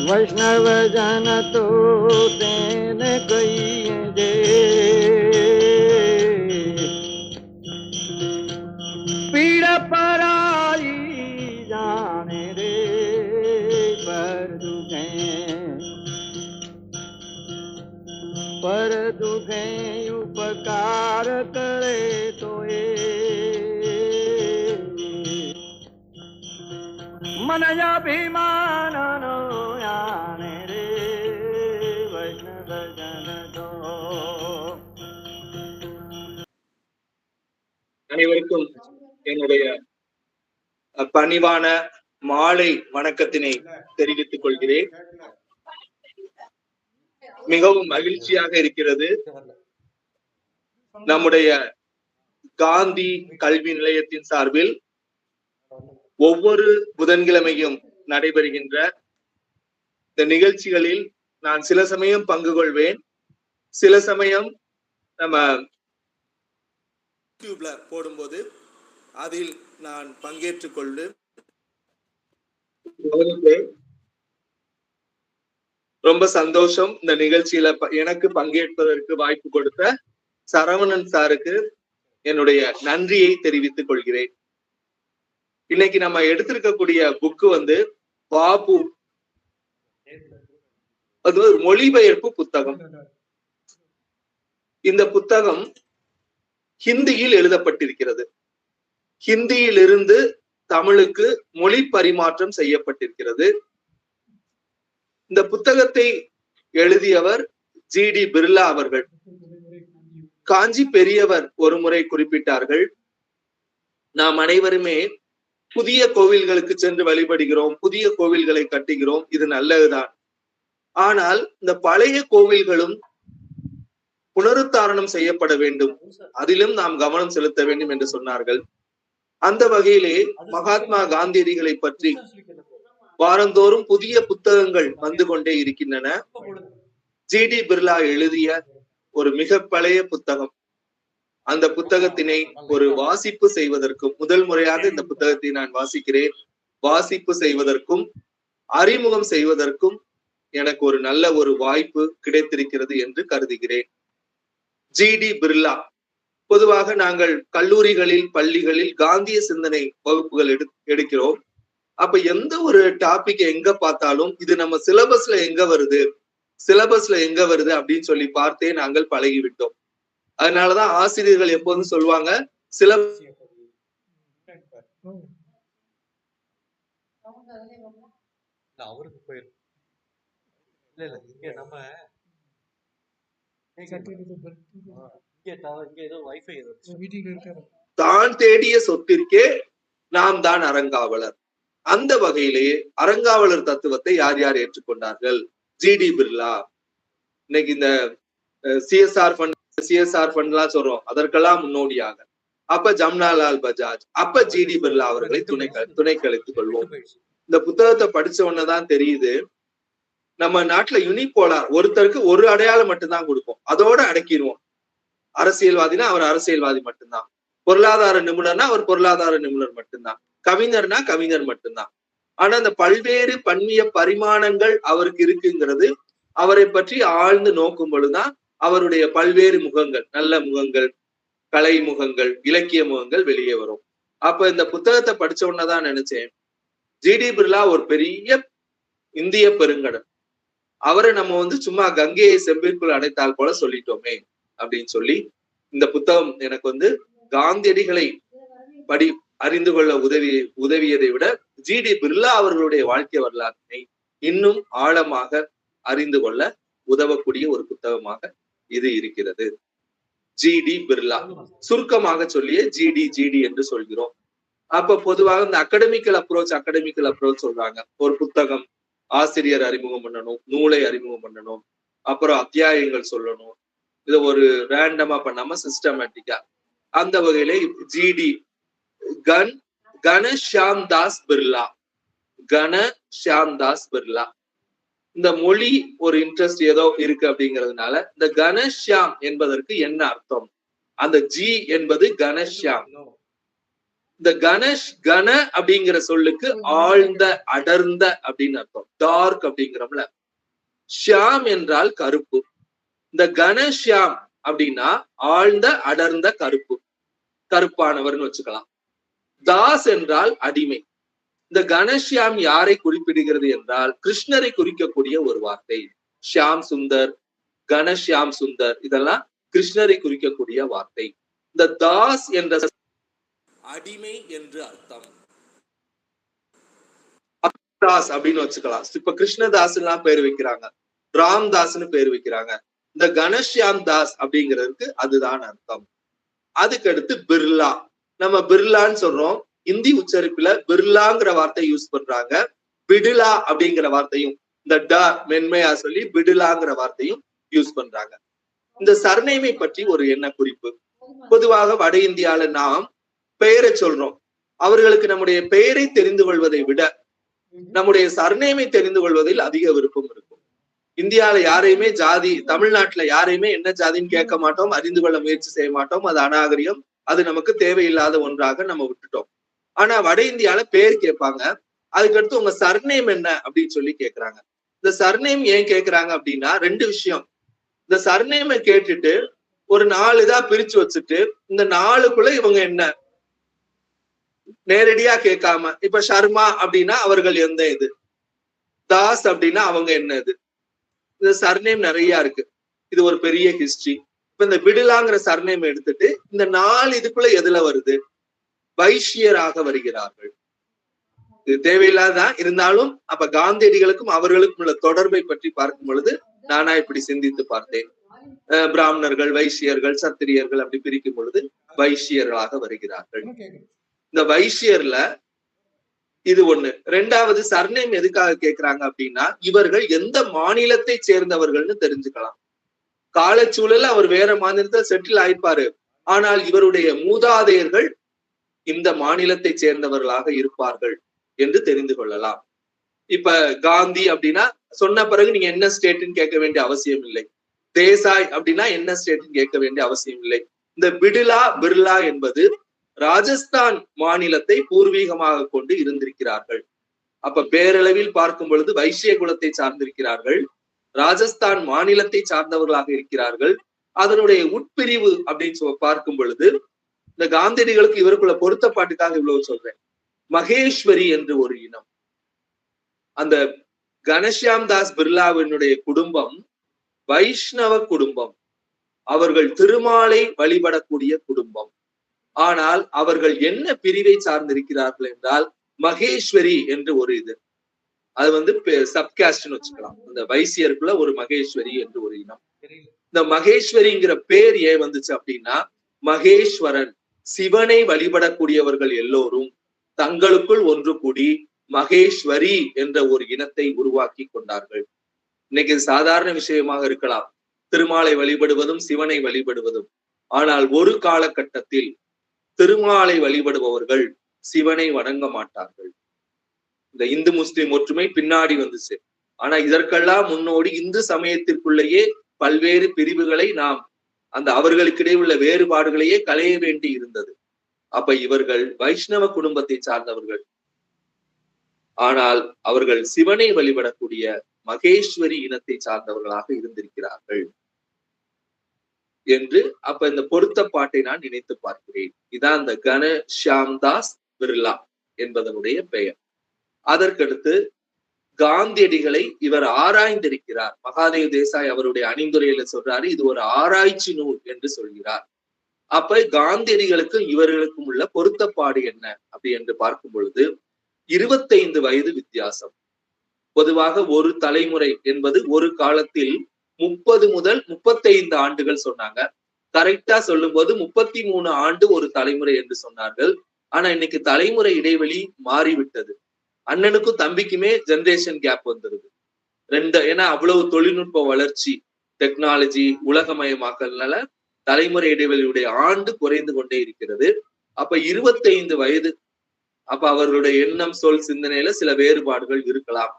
वैष्णव जन तो तेन कहिए जे पीड़ पराई जाने रे पर दुखे उपकार करे तो मन अभिमान नो याने रे वैष्णव जन तो. அனைவருக்கும் என்னுடைய பணிவான மாலை வணக்கத்தினை தெரிவித்துக் கொள்கிறேன். மிகவும் மகிழ்ச்சியாக இருக்கிறது. நம்முடைய காந்தி கல்வி நிலையத்தின் சார்பில் ஒவ்வொரு புதன்கிழமையும் நடைபெறுகின்ற இந்த நிகழ்ச்சிகளில் நான் சில சமயம் பங்கு கொள்வேன். சில சமயம் நம்ம யூடியூப்ல போடும்போது அதில் நான் பங்கேற்றுக் கொண்டு ரொம்ப சந்தோஷம். இந்த நிகழ்ச்சியில எனக்கு பங்கேற்பதற்கு வாய்ப்பு கொடுத்த சரவணன் சாருக்கு என்னுடைய நன்றியை தெரிவித்துக் கொள்கிறேன். இன்னைக்கு நம்ம எடுத்திருக்கக்கூடிய புக்கு வந்து பாபு, அது ஒரு மொழிபெயர்ப்பு புத்தகம். இந்த புத்தகம் ஹிந்தியில் எழுதப்பட்டிருக்கிறது. ஹிந்தியில் இருந்து தமிழுக்கு மொழி பரிமாற்றம் செய்யப்பட்டிருக்கிறது. இந்த புத்தகத்தை எழுதியவர் ஜி.டி. பிர்லா அவர்கள். காஞ்சி பெரியவர் ஒரு முறை குறிப்பிட்டார்கள், நாம் அனைவருமே புதிய கோவில்களுக்கு சென்று வழிபடுகிறோம், புதிய கோவில்களை கட்டுகிறோம், இது நல்லதுதான். ஆனால் இந்த பழைய கோவில்களும் புனருத்தாரணம் செய்யப்பட வேண்டும், அதிலும் நாம் கவனம் செலுத்த வேண்டும் என்று சொன்னார்கள். அந்த வகையிலே மகாத்மா காந்தியடிகளை பற்றி வாரந்தோறும் புதிய புத்தகங்கள் வந்து கொண்டே இருக்கின்றன. ஜி.டி. பிர்லா எழுதிய ஒரு மிக பழைய புத்தகம். அந்த புத்தகத்தினை ஒரு வாசிப்பு செய்வதற்கும், முதல் முறையாக இந்த புத்தகத்தை நான் வாசிக்கிறேன், வாசிப்பு செய்வதற்கும் அறிமுகம் செய்வதற்கும் எனக்கு ஒரு நல்ல ஒரு வாய்ப்பு கிடைத்திருக்கிறது என்று கருதுகிறேன். ஜி.டி. பிர்லா, பொதுவாக நாங்கள் கல்லூரிகளில் பள்ளிகளில் காந்திய சிந்தனை வகுப்புகள் எடுக்கிறோம். அப்ப எந்த ஒரு டாபிக் எங்க பார்த்தாலும் இது நம்ம சிலபஸ்ல எங்க வருது அப்படின்னு சொல்லி பார்த்தே நாங்கள் பழகிவிட்டோம். அதனாலதான் ஆசிரியர்கள் எப்போதும் சொல்லுவாங்க, தான் தேடிய சொத்திற்கே நாம் தான் அறங்காவலர். அந்த வகையிலேயே அறங்காவலர் தத்துவத்தை யார் யார் ஏற்றுக்கொண்டார்கள்? ஜி.டி. பிர்லா. இன்னைக்கு இந்த சிஎஸ்ஆர் ஃபண்ட் எல்லாம் சொல்றோம், அதற்கெல்லாம் முன்னோடியாக அப்ப ஜம்னாலால் பஜாஜ், அப்ப ஜி.டி. பிர்லா அவர்களை துணை கழித்துக் கொள்வோம். இந்த புத்தகத்தை படிச்ச உடனேதான் தெரியுது, நம்ம நாட்டுல யூனிபோலார், ஒருத்தருக்கு ஒரு அடையாளம் மட்டும்தான் கொடுப்போம், அதோட அடக்கிடுவோம். அரசியல்வாதினா அவர் அரசியல்வாதி மட்டும்தான், பொருளாதார நிபுணர்னா அவர் பொருளாதார நிபுணர் மட்டும்தான், கவிஞர்னா கவிஞர் மட்டும்தான். ஆனா அந்த பல்வேறு பன்மிய பரிமாணங்கள் அவருக்கு இருக்குங்கிறது அவரை பற்றி ஆழ்ந்து நோக்கும் பொழுதுதான் அவருடைய பல்வேறு முகங்கள், நல்ல முகங்கள், கலை முகங்கள், இலக்கிய முகங்கள் வெளியே வரும். அப்ப இந்த புத்தகத்தை படிச்ச உடனேதான் நினைச்சேன், ஜி.டி. பிர்லா ஒரு பெரிய இந்திய பெருங்கடல், அவரை நம்ம சும்மா கங்கையை செம்பிற்குள் அடைத்தால் போல சொல்லிட்டோமே அப்படின்னு சொல்லி இந்த புத்தகம் எனக்கு காந்தியடிகளை அறிந்து கொள்ள உதவியதை விட ஜி.டி. பிர்லா அவர்களுடைய வாழ்க்கை வரலாற்றினை இன்னும் ஆழமாக அறிந்து கொள்ள உதவக்கூடிய ஒரு புத்தகமாக இது இருக்கிறது. ஜி.டி. பிர்லா, சுருக்கமாக சொல்லியே ஜிடி என்று சொல்கிறோம். அப்ப பொதுவாக இந்த அகடமிக்கல் அப்ரோச் சொல்றாங்க. ஒரு புத்தகம் ஆசிரியர் அறிமுகம் பண்ணணும், நூலை அறிமுகம் பண்ணணும், அப்புறம் அத்தியாயங்கள் சொல்லணும். இதை ஒரு ரேண்டமா பண்ணாம சிஸ்டமேட்டிக்கா. அந்த வகையில ஜி.டி. கணஷியாம் தாஸ் பிர்லா, இந்த மொழி ஒரு இன்ட்ரெஸ்ட் ஏதோ இருக்கு அப்படிங்கிறதுனால இந்த கணஷியாம் என்பதற்கு என்ன அர்த்தம்? அந்த ஜி என்பது கணஷியாம், இந்த கன அப்படிங்கிற சொல்லுக்கு ஆழ்ந்த, அடர்ந்த அப்படின்னு அர்த்தம். டார்க் அப்படிங்கிறோம்ல. ஷியாம் என்றால் கருப்பு. இந்த கணஷியாம் அப்படின்னா ஆழ்ந்த, அடர்ந்த கருப்பு, கருப்பானவர்னு வச்சுக்கலாம். தாஸ் என்றால் அடிமை. இந்த கணஷியாம் யாரை குறிப்பிடுகிறது என்றால் கிருஷ்ணரை குறிக்கக்கூடிய ஒரு வார்த்தை. ஷியாம் சுந்தர், கணஷியாம் சுந்தர், இதெல்லாம் கிருஷ்ணரை குறிக்கக்கூடிய வார்த்தை. இந்த தாஸ் என்ற அடிமை என்று அர்த்தம். தாஸ் அப்படின்னு வச்சுக்கலாம். இப்ப கிருஷ்ணதாஸ் எல்லாம் பேர் வைக்கிறாங்க, ராம்தாஸ்னு பேர் வைக்கிறாங்க. இந்த கணஷியாம் தாஸ் அப்படிங்கிறதுக்கு அதுதான் அர்த்தம். அதுக்கு அடுத்து பிர்லா. நம்ம பிர்லான்னு சொல்றோம். இந்தி உச்சரிப்புல பிர்லாங்கிற வார்த்தை யூஸ் பண்றாங்க. பிடிலா அப்படிங்கிற வார்த்தையும் இந்த ட மென்மையா சொல்லி பிடிலாங்கிற வார்த்தையும் யூஸ் பண்றாங்க. இந்த சர்நேமை பற்றி ஒரு என்ன குறிப்பு. பொதுவாக வட இந்தியால நாம் பெயரை சொல்றோம். அவர்களுக்கு நம்முடைய பெயரை தெரிந்து கொள்வதை விட நம்முடைய சர்நேமை தெரிந்து கொள்வதில் அதிக விருப்பம் இருக்கும். இந்தியால யாரையுமே ஜாதி, தமிழ்நாட்டுல யாரையுமே என்ன ஜாதின்னு கேட்க மாட்டோம், அறிந்து கொள்ள முயற்சி செய்ய மாட்டோம். அது அநாகரிகம், அது நமக்கு தேவையில்லாத ஒன்றாக நம்ம விட்டுட்டோம். ஆனா வட இந்தியால பேர் கேட்பாங்க. அதுக்கடுத்து உங்க சர்நேம் என்ன அப்படின்னு சொல்லி கேட்கிறாங்க. இந்த சர்நேம் ஏன் கேட்கிறாங்க அப்படின்னா ரெண்டு விஷயம். இந்த சர்நேமை கேட்டுட்டு ஒரு 4 இதா பிரிச்சு வச்சுட்டு இந்த 4க்குள்ள இவங்க என்ன நேரடியா கேட்காம, இப்ப சர்மா அப்படின்னா அவர்கள் எந்த இது, தாஸ் அப்படின்னா அவங்க என்ன இது. இந்த சர்நேம் நிறைய இருக்கு. இது ஒரு பெரிய ஹிஸ்டரி. இப்ப இந்த பிடிலாங்கிற சர்நேம் எடுத்துட்டு இந்த 4 இதுக்குள்ள எதுல வருது, வைஷ்யராக வருகிறார்கள். இது தேவையில்லாதான் இருந்தாலும் அப்ப காந்தியடிகளுக்கும் அவர்களுக்கும் உள்ள தொடர்பை பற்றி பார்க்கும் பொழுது நானா இப்படி சிந்தித்து பார்த்தேன். பிராமணர்கள், வைஷ்யர்கள், சத்திரியர்கள் அப்படி பிரிக்கும் பொழுது வைஷ்யர்களாக வருகிறார்கள். இந்த வைஷ்யர்ல இது ஒண்ணு. ரெண்டாவது சர்நேம் எதுக்காக கேட்கிறாங்க அப்படின்னா இவர்கள் எந்த மாநிலத்தை சேர்ந்தவர்கள்னு தெரிஞ்சுக்கலாம். காலச்சூழல அவர் வேற மாநிலத்தில் செட்டில் ஆயிப்பாரு, ஆனால் இவருடைய மூதாதையர்கள் இந்த மாநிலத்தை சேர்ந்தவர்களாக இருப்பார்கள் என்று தெரிந்து கொள்ளலாம். இப்ப காந்தி அப்படின்னா சொன்ன பிறகு நீங்க என்ன ஸ்டேட்னு கேட்க வேண்டிய அவசியம் இல்லை. தேசாய் அப்படின்னா என்ன ஸ்டேட்னு கேட்க வேண்டிய அவசியம் இல்லை. இந்த பிர்லா என்பது ராஜஸ்தான் மாநிலத்தை பூர்வீகமாக கொண்டு இருந்திருக்கிறார்கள். அப்ப பேரளவில் பார்க்கும் பொழுது வைஷ்ய குலத்தை சார்ந்திருக்கிறார்கள், ராஜஸ்தான் மாநிலத்தை சார்ந்தவர்களாக இருக்கிறார்கள். அதனுடைய உட்பிரிவு அப்படின்னு பார்க்கும் பொழுது இந்த காந்தியடிகளுக்கு இவருக்குள்ள பொருத்தப்பாட்டுக்காக இவ்வளவு சொல்றேன். மகேஸ்வரி என்று ஒரு இனம். அந்த கணஷியாம் தாஸ் பிர்லாவினுடைய குடும்பம் வைஷ்ணவ குடும்பம். அவர்கள் திருமாலை வழிபடக்கூடிய குடும்பம். ஆனால் அவர்கள் என்ன பிரிவை சார்ந்திருக்கிறார்கள் என்றால் மகேஸ்வரி என்று ஒரு இது. அது சப்காஸ்ட்னு வச்சுக்கலாம். அந்த வைசியருக்குள்ள ஒரு மகேஸ்வரி என்று ஒரு இனம். இந்த மகேஸ்வரிங்கிற பேர் ஏன் வந்துச்சு அப்படின்னா மகேஸ்வரன், சிவனை வழிபடக்கூடியவர்கள் எல்லோரும் தங்களுக்குள் ஒன்று கூடி மகேஸ்வரி என்ற ஒரு இனத்தை உருவாக்கி கொண்டார்கள். இன்னைக்கு சாதாரண விஷயமாக இருக்கலாம், திருமாலை வழிபடுவதும் சிவனை வழிபடுவதும். ஆனால் ஒரு காலகட்டத்தில் திருமாலை வழிபடுபவர்கள் சிவனை வணங்க மாட்டார்கள். இந்த இந்து முஸ்லிம் ஒற்றுமை பின்னாடி வந்துச்சு. ஆனா இதற்கெல்லாம் முன்னோடி இந்து சமயத்திற்குள்ளேயே பல்வேறு பிரிவுகளை நாம் அந்த அவர்களுக்கிடையே உள்ள வேறுபாடுகளையே களைய வேண்டி இருந்தது. அப்ப இவர்கள் வைஷ்ணவ குடும்பத்தை சார்ந்தவர்கள், ஆனால் அவர்கள் சிவனை வழிபடக்கூடிய மகேஸ்வரி இனத்தை சார்ந்தவர்களாக இருந்திருக்கிறார்கள் என்று அப்ப இந்த பொருத்தப்பாட்டை நான் நினைத்து பார்க்கிறேன். இதான் இந்த கணஷியாம் தாஸ் பிர்லா என்பதனுடைய பெயர். அதற்கடுத்து காந்தியடிகளை இவர் ஆராய்ந்திருக்கிறார். மகாதேவ் தேசாய் அவருடைய அணிந்துரையில சொல்றாரு, இது ஒரு ஆராய்ச்சி நூல் என்று சொல்கிறார். அப்ப காந்தியடிகளுக்கும் இவர்களுக்கும் உள்ள பொருத்தப்பாடு என்ன அப்படி என்று பார்க்கும் பொழுது 25 வயது வித்தியாசம். பொதுவாக ஒரு தலைமுறை என்பது ஒரு காலத்தில் 30 முதல் 35 ஆண்டுகள் சொன்னாங்க. கரெக்டா சொல்லும் போது 33 ஆண்டு ஒரு தலைமுறை என்று சொன்னார்கள். ஆனா இன்னைக்கு தலைமுறை இடைவெளி மாறிவிட்டது. அண்ணனுக்கும் தம்பிக்குமே ஜெனரேஷன் கேப் வந்துருது. ஏன்னா அவ்வளவு தொழில்நுட்ப வளர்ச்சி, டெக்னாலஜி, உலகமயமாக்கல்னால தலைமுறை இடைவெளியுடைய ஆண்டு குறைந்து கொண்டே இருக்கிறது. அப்ப 25 வயது. அப்ப அவர்களுடைய எண்ணம், சொல், சிந்தனையில சில வேறுபாடுகள் இருக்கலாம்.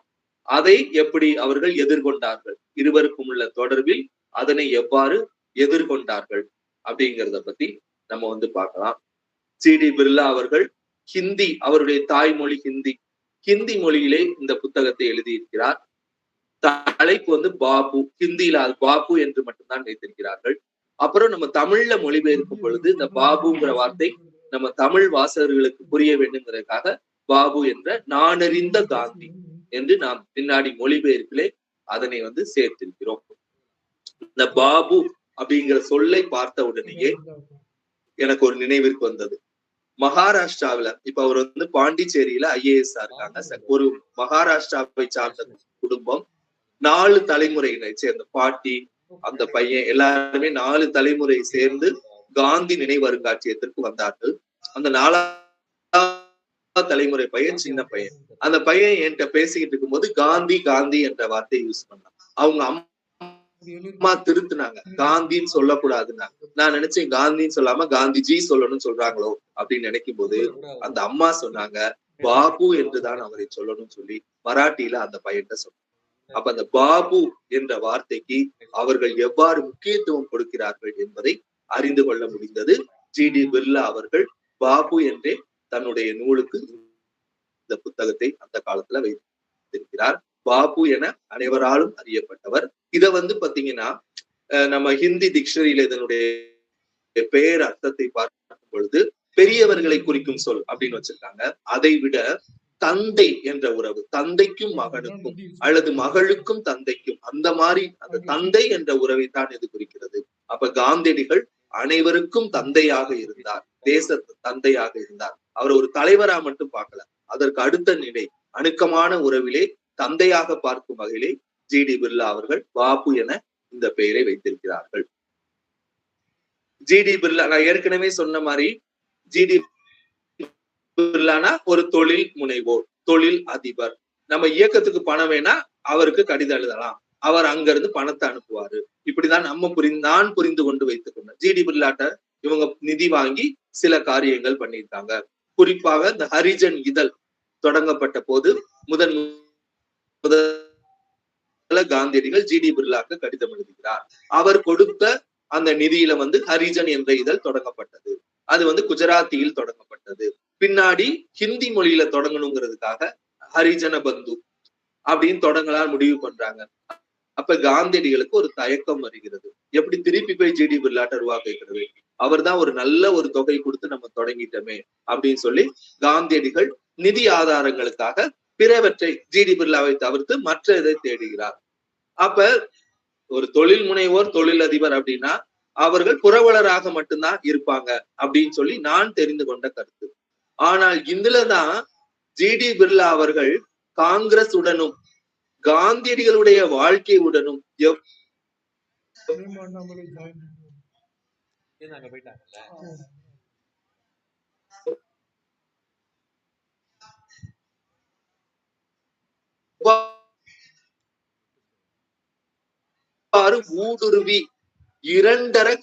அதை எப்படி அவர்கள் எதிர்கொண்டார்கள், இருவருக்கும் உள்ள தொடர்பில் அதனை எவ்வாறு எதிர்கொண்டார்கள் அப்படிங்கிறத பத்தி நம்ம பார்க்கலாம். ஜிடி பிர்லா அவர்கள் ஹிந்தி, அவருடைய தாய்மொழி ஹிந்தி, ஹிந்தி மொழியிலே இந்த புத்தகத்தை எழுதியிருக்கிறார். தலைப்பு வந்து பாபு, ஹிந்தியில அது பாபு என்று மட்டும்தான் வைத்திருக்கிறார்கள். அப்புறம் நம்ம தமிழ்ல மொழிபெயர்க்கும் பொழுது இந்த பாபுங்கிற வார்த்தை நம்ம தமிழ் வாசகர்களுக்கு புரிய வேண்டுங்கிறதுக்காக பாபு என்ற நானறிந்த காந்தி என்று நாம் பின்னாடி மொழிபெயர்ப்பிலே அதனை வந்து சேர்த்திருக்கிறோம். இந்த பாபு அப்படிங்கிற சொல்லை பார்த்த உடனேயே எனக்கு ஒரு நினைவிற்கு வந்தது. மகாராஷ்டிராவில இப்ப அவர் வந்து பாண்டிச்சேரியில IAS இருக்காங்க. ஒரு மகாராஷ்டிராவை சார்ந்த குடும்பம் 4 தலைமுறையினை சேர்ந்த பாட்டி, அந்த பையன் எல்லாருமே 4 தலைமுறை சேர்ந்து காந்தி நினைவு அருங்காட்சியகத்திற்கு வந்தார்கள். அந்த 4வது தலைமுறை பையன் சின்ன பையன். அந்த பையன் என்கிட்ட பேசிக்கிட்டு இருக்கும்போது காந்தி காந்தி என்ற வார்த்தையை யூஸ் பண்ணான். அவங்க அம்மா திருத்தினாங்க, காந்தின்னு சொல்லக்கூடாதுன்னாங்க. நான் நினைச்சேன் காந்தின்னு சொல்லாம காந்திஜி சொல்லணும்னு சொல்றாங்களோ அப்படின்னு நினைக்கும் போது அந்த அம்மா சொன்னாங்க பாபு என்றுதான் அவரை சொல்லணும்னு சொல்லி மராட்டியில அந்த பையன்கிட்ட சொன்னாங்க. அப்ப அந்த பாபு என்ற வார்த்தைக்கு அவர்கள் எவ்வாறு முக்கியத்துவம் கொடுக்கிறார்கள் என்பதை அறிந்து கொள்ள முடிந்தது. GD பிர்லா அவர்கள் பாபு என்றே தன்னுடைய நூலுக்கு இந்த புத்தகத்தை அந்த காலத்துல வைத்திருக்கிறார். பாபு என அனைவராலும் அறியப்பட்டவர். இத வந்து பாத்தீங்கன்னா நம்ம ஹிந்தி டிக்ஷனரியில இதனுடைய பெயர் அர்த்தத்தை பார்க்கும் பொழுது பெரியவர்களை குறிக்கும் சொல் அப்படின்னு வச்சிருக்காங்க. அதை விட தந்தை என்ற உறவு, தந்தைக்கும் மகனுக்கும் அல்லது மகளுக்கும் தந்தைக்கும், அந்த மாதிரி அந்த தந்தை என்ற உறவை தான் இது குறிக்கிறது. அப்ப காந்தியடிகள் அனைவருக்கும் தந்தையாக இருந்தார், தேச தந்தையாக இருந்தார். அவர் ஒரு தலைவரா மட்டும் பார்க்கல, அதற்கு அடுத்த நிலை அணுக்கமான உறவிலே தந்தையாக பார்க்கும் வகையிலே GD பிர்லா அவர்கள் பாபு என இந்த பெயரை வைத்திருக்கிறார்கள். GD பிர்லா, நான் ஏற்கனவே சொன்ன மாதிரி GD பிர்லானா ஒரு தொழில் முனைவோர், தொழில் அதிபர். நம்ம இயக்கத்துக்கு பணம் வேணா அவருக்கு கடிதம் எழுதலாம், அவர் அங்க இருந்து பணத்தை அனுப்புவாரு. இப்படிதான் நான் புரிந்து கொண்டு வைத்துக் கொண்டேன். GD பிர்லாட்ட இவங்க நிதி வாங்கி சில காரியங்கள் பண்ணியிருக்காங்க. குறிப்பாக இந்த ஹரிஜன் இதழ் தொடங்கப்பட்ட போது முதல் காந்தியடிகள் GD பிர்லாக்கு கடிதம் எழுதுகிறார். அவர் கொடுத்த அந்த நிதியில வந்து ஹரிஜன் என்ற இதழ் தொடங்கப்பட்டது. அது வந்து குஜராத்தியில் தொடங்கப்பட்டது. பின்னாடி ஹிந்தி மொழியில தொடங்கணுங்கிறதுக்காக ஹரிஜன பந்து அப்படின்னு தொடங்கலாம் முடிவு பண்றாங்க. அப்ப காந்தியடிகளுக்கு ஒரு தயக்கம் வருகிறது, எப்படி திருப்பி போய் GD பிர்லாட்ட ரூபா கேட்கிறது, அவர் தான் ஒரு நல்ல ஒரு தொகை கொடுத்து நம்ம தொடங்கிட்டோமே அப்படின்னு சொல்லி காந்தியடிகள் நிதி ஆதாரங்களுக்காக பிறவற்றை GD பிர்லாவை தவிர்த்து மற்ற இதை தேடுகிறார். அப்ப ஒரு தொழில் முனைவோர், தொழிலதிபர் அப்படின்னா அவர்கள் புரவலராக மட்டும்தான் இருப்பாங்க அப்படின்னு சொல்லி நான் தெரிந்து கொண்ட கருத்து. ஆனால் இதுலதான் GD பிர்லா அவர்கள் காங்கிரஸ் உடனும் காந்தியடிகளுடைய வாழ்க்கை உடனும் ஊடுருவி இரண்டரை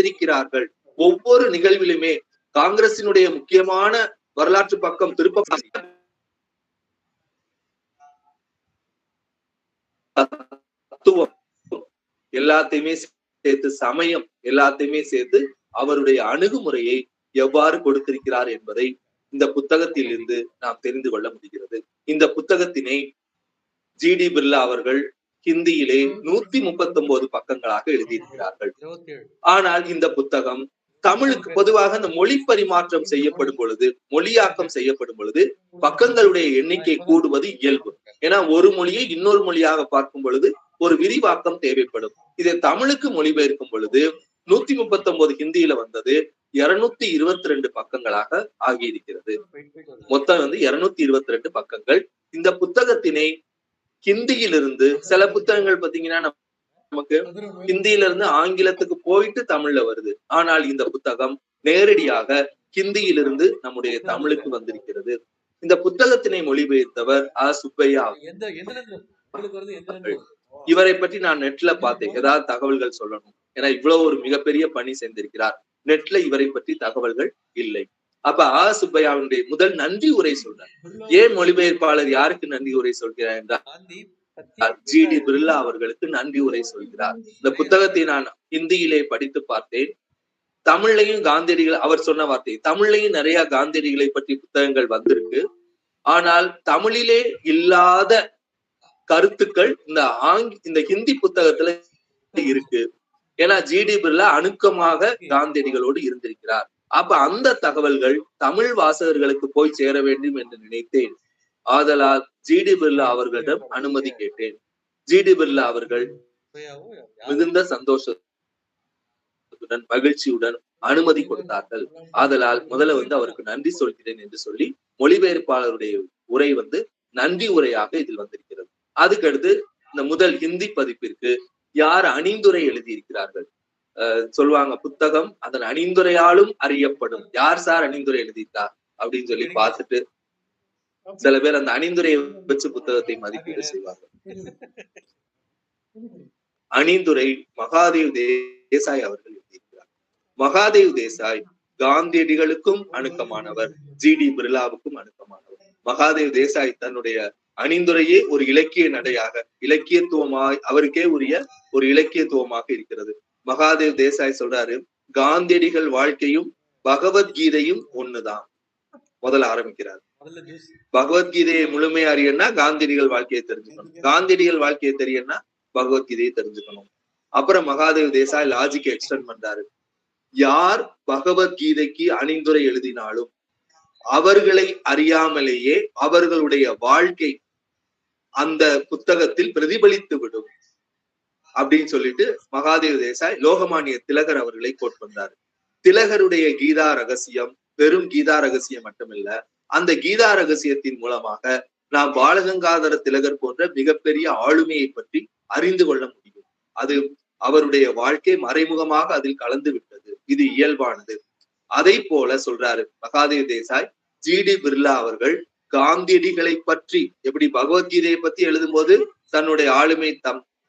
இருக்கிறார்கள். ஒவ்வொரு நிகழ்விலுமே காங்கிரசினுடைய முக்கியமான வரலாற்று பக்கம் திருப்ப தத்துவம் எல்லாத்தையுமே சேர்த்து, சமயம் எல்லாத்தையுமே சேர்த்து அவருடைய அணுகுமுறையை எவ்வாறு கொடுத்திருக்கிறார் என்பதை இந்த புத்தகத்தில் இருந்து நாம் தெரிந்து கொள்ள முடிகிறது. இந்த புத்தகத்தினை GD பிர்லா அவர்கள் ஹிந்தியிலே 139 பக்கங்களாக எழுதியிருக்கிறார்கள். ஆனால் இந்த புத்தகம் தமிழுக்கு பொதுவாக இந்த மொழி பரிமாற்றம் செய்யப்படும் பொழுது, மொழியாக்கம் செய்யப்படும் பொழுது பக்கங்களுடைய எண்ணிக்கை கூடுவது இயல்பு. ஏன்னா ஒரு மொழியை இன்னொரு மொழியாக பார்க்கும் பொழுது ஒரு விரிவாக்கம் தேவைப்படும். இதை தமிழுக்கு மொழிபெயர்க்கும் பொழுது 139 ஹிந்தியில வந்தது 222 பக்கங்களாக ஆகியிருக்கிறது. மொத்தம் வந்து 222 பக்கங்கள். இந்த புத்தகத்தினை ஹிந்தியிலிருந்து, சில புத்தகங்கள் பாத்தீங்கன்னா நமக்கு ஹிந்தியில இருந்து ஆங்கிலத்துக்கு போயிட்டு தமிழ்ல வருது. ஆனால் இந்த புத்தகம் நேரடியாக ஹிந்தியிலிருந்து நம்முடைய தமிழுக்கு வந்திருக்கிறது. இந்த புத்தகத்தினை மொழிபெயர்த்தவர் சுப்பையா. இவரை பற்றி நான் நெட்ல பார்த்தேன், ஏதாவது தகவல்கள் சொல்லணும். ஏன்னா இவ்வளவு ஒரு மிகப்பெரிய பணி செய்திருக்கிறார். நெட்ல இவரை பற்றி தகவல்கள் இல்லை. அப்ப சுப்பையாவுடைய முதல் நன்றி உரை சொல்றார். ஏன் மொழிபெயர்ப்பாளர் யாருக்கு நன்றி உரை சொல்கிறார் என்றால் ஜிடி பிர்லா அவர்களுக்கு நன்றி உரை சொல்கிறார். இந்த புத்தகத்தை நான் ஹிந்தியிலே படித்து பார்த்தேன். தமிழ்லையும் காந்தியடிகள், அவர் சொன்ன வார்த்தை, தமிழ்லையும் நிறைய காந்தியடிகளை பற்றி புத்தகங்கள் வந்திருக்கு. ஆனால் தமிழிலே இல்லாத கருத்துக்கள் இந்த ஹிந்தி புத்தகத்துல இருக்கு. ஏன்னா ஜிடி பிர்லா அணுக்கமாக காந்தியடிகளோடு இருந்திருக்கிறார். அப்ப அந்த தகவல்கள் தமிழ் வாசகர்களுக்கு போய் சேர வேண்டும் என்று நினைத்தேன். ஆதலால் ஜிடி பிர்லா அவர்களிடம் அனுமதி கேட்டேன். ஜிடி பிர்லா அவர்கள் மிகுந்த சந்தோஷத்துடன் மகிழ்ச்சியுடன் அனுமதி கொடுத்தார்கள். ஆதலால் முதல்ல அவருக்கு நன்றி சொல்கிறேன் என்று சொல்லி மொழிபெயர்ப்பாளருடைய உரை நன்றி உரையாக இதில் வந்திருக்கிறது. அதுக்கடுத்து இந்த முதல் ஹிந்தி பதிப்பிற்கு யார் அணிந்துரை எழுதியிருக்கிறார்கள் சொல்லுவாங்க. புத்தகம் அதன் அணிந்துரையாலும் அறியப்படும். யார் சார் அணிந்துரை எழுதியிருக்கார் அப்படின்னு சொல்லி பார்த்துட்டு சில பேர் அந்த அணிந்துரையை வச்சு புத்தகத்தை மதிப்பீடு செய்வாங்க. அணிந்துரை மகாதேவ் தேசாய் அவர்கள் எழுதியிருக்கிறார். மகாதேவ் தேசாய் காந்தியடிகளுக்கும் அணுக்கமானவர், ஜிடி பிர்லாவுக்கும் அணுக்கமானவர். மகாதேவ் தேசாய் தன்னுடைய அணிந்துரையே ஒரு இலக்கிய நடையாக, இலக்கியத்துவமாய் அவருக்கே உரிய ஒரு இலக்கியத்துவமாக இருக்கிறது. மகாதேவ் தேசாய் சொல்றாரு, காந்தியடிகள் வாழ்க்கையும் பகவத்கீதையும் ஒண்ணுதான். முதல்ல ஆரம்பிக்கிறார். பகவத்கீதையை முழுமையா அறியன்னா காந்தியடிகள் வாழ்க்கையை தெரிஞ்சுக்கணும், காந்தியடிகள் வாழ்க்கையை தெரியன்னா பகவத்கீதையை தெரிஞ்சுக்கணும். அப்புறம் மகாதேவ் தேசாய் லாஜிக்கை எக்ஸ்டெண்ட் பண்றாரு. யார் பகவத்கீதைக்கு அணிந்துரை எழுதினாலும் அவர்களை அறியாமலேயே அவர்களுடைய வாழ்க்கை அந்த புத்தகத்தில் பிரதிபலித்து விடும் அப்படின்னு சொல்லிட்டு மகாதேவ் தேசாய் லோகமானிய திலகர் அவர்களை கோட் பண்றாரு. திலகருடைய கீதா ரகசியம் வெறும் கீதா ரகசியம் மட்டுமில்ல, அந்த கீதா ரகசியத்தின் மூலமாக நாம் பாலகங்காதர திலகர் போன்ற மிகப்பெரிய ஆளுமையை பற்றி அறிந்து கொள்ள முடியும். அது அவருடைய வாழ்க்கை மறைமுகமாக அதில் கலந்து விட்டது. இது இயல்பானது. அதை போல சொல்றாரு மகாதேவ் தேசாய். ஜிடி பிர்லா அவர்கள் காந்தியடிகளை பற்றி எப்படி பகவத்கீதையை பத்தி எழுதும் போது தன்னுடைய ஆளுமை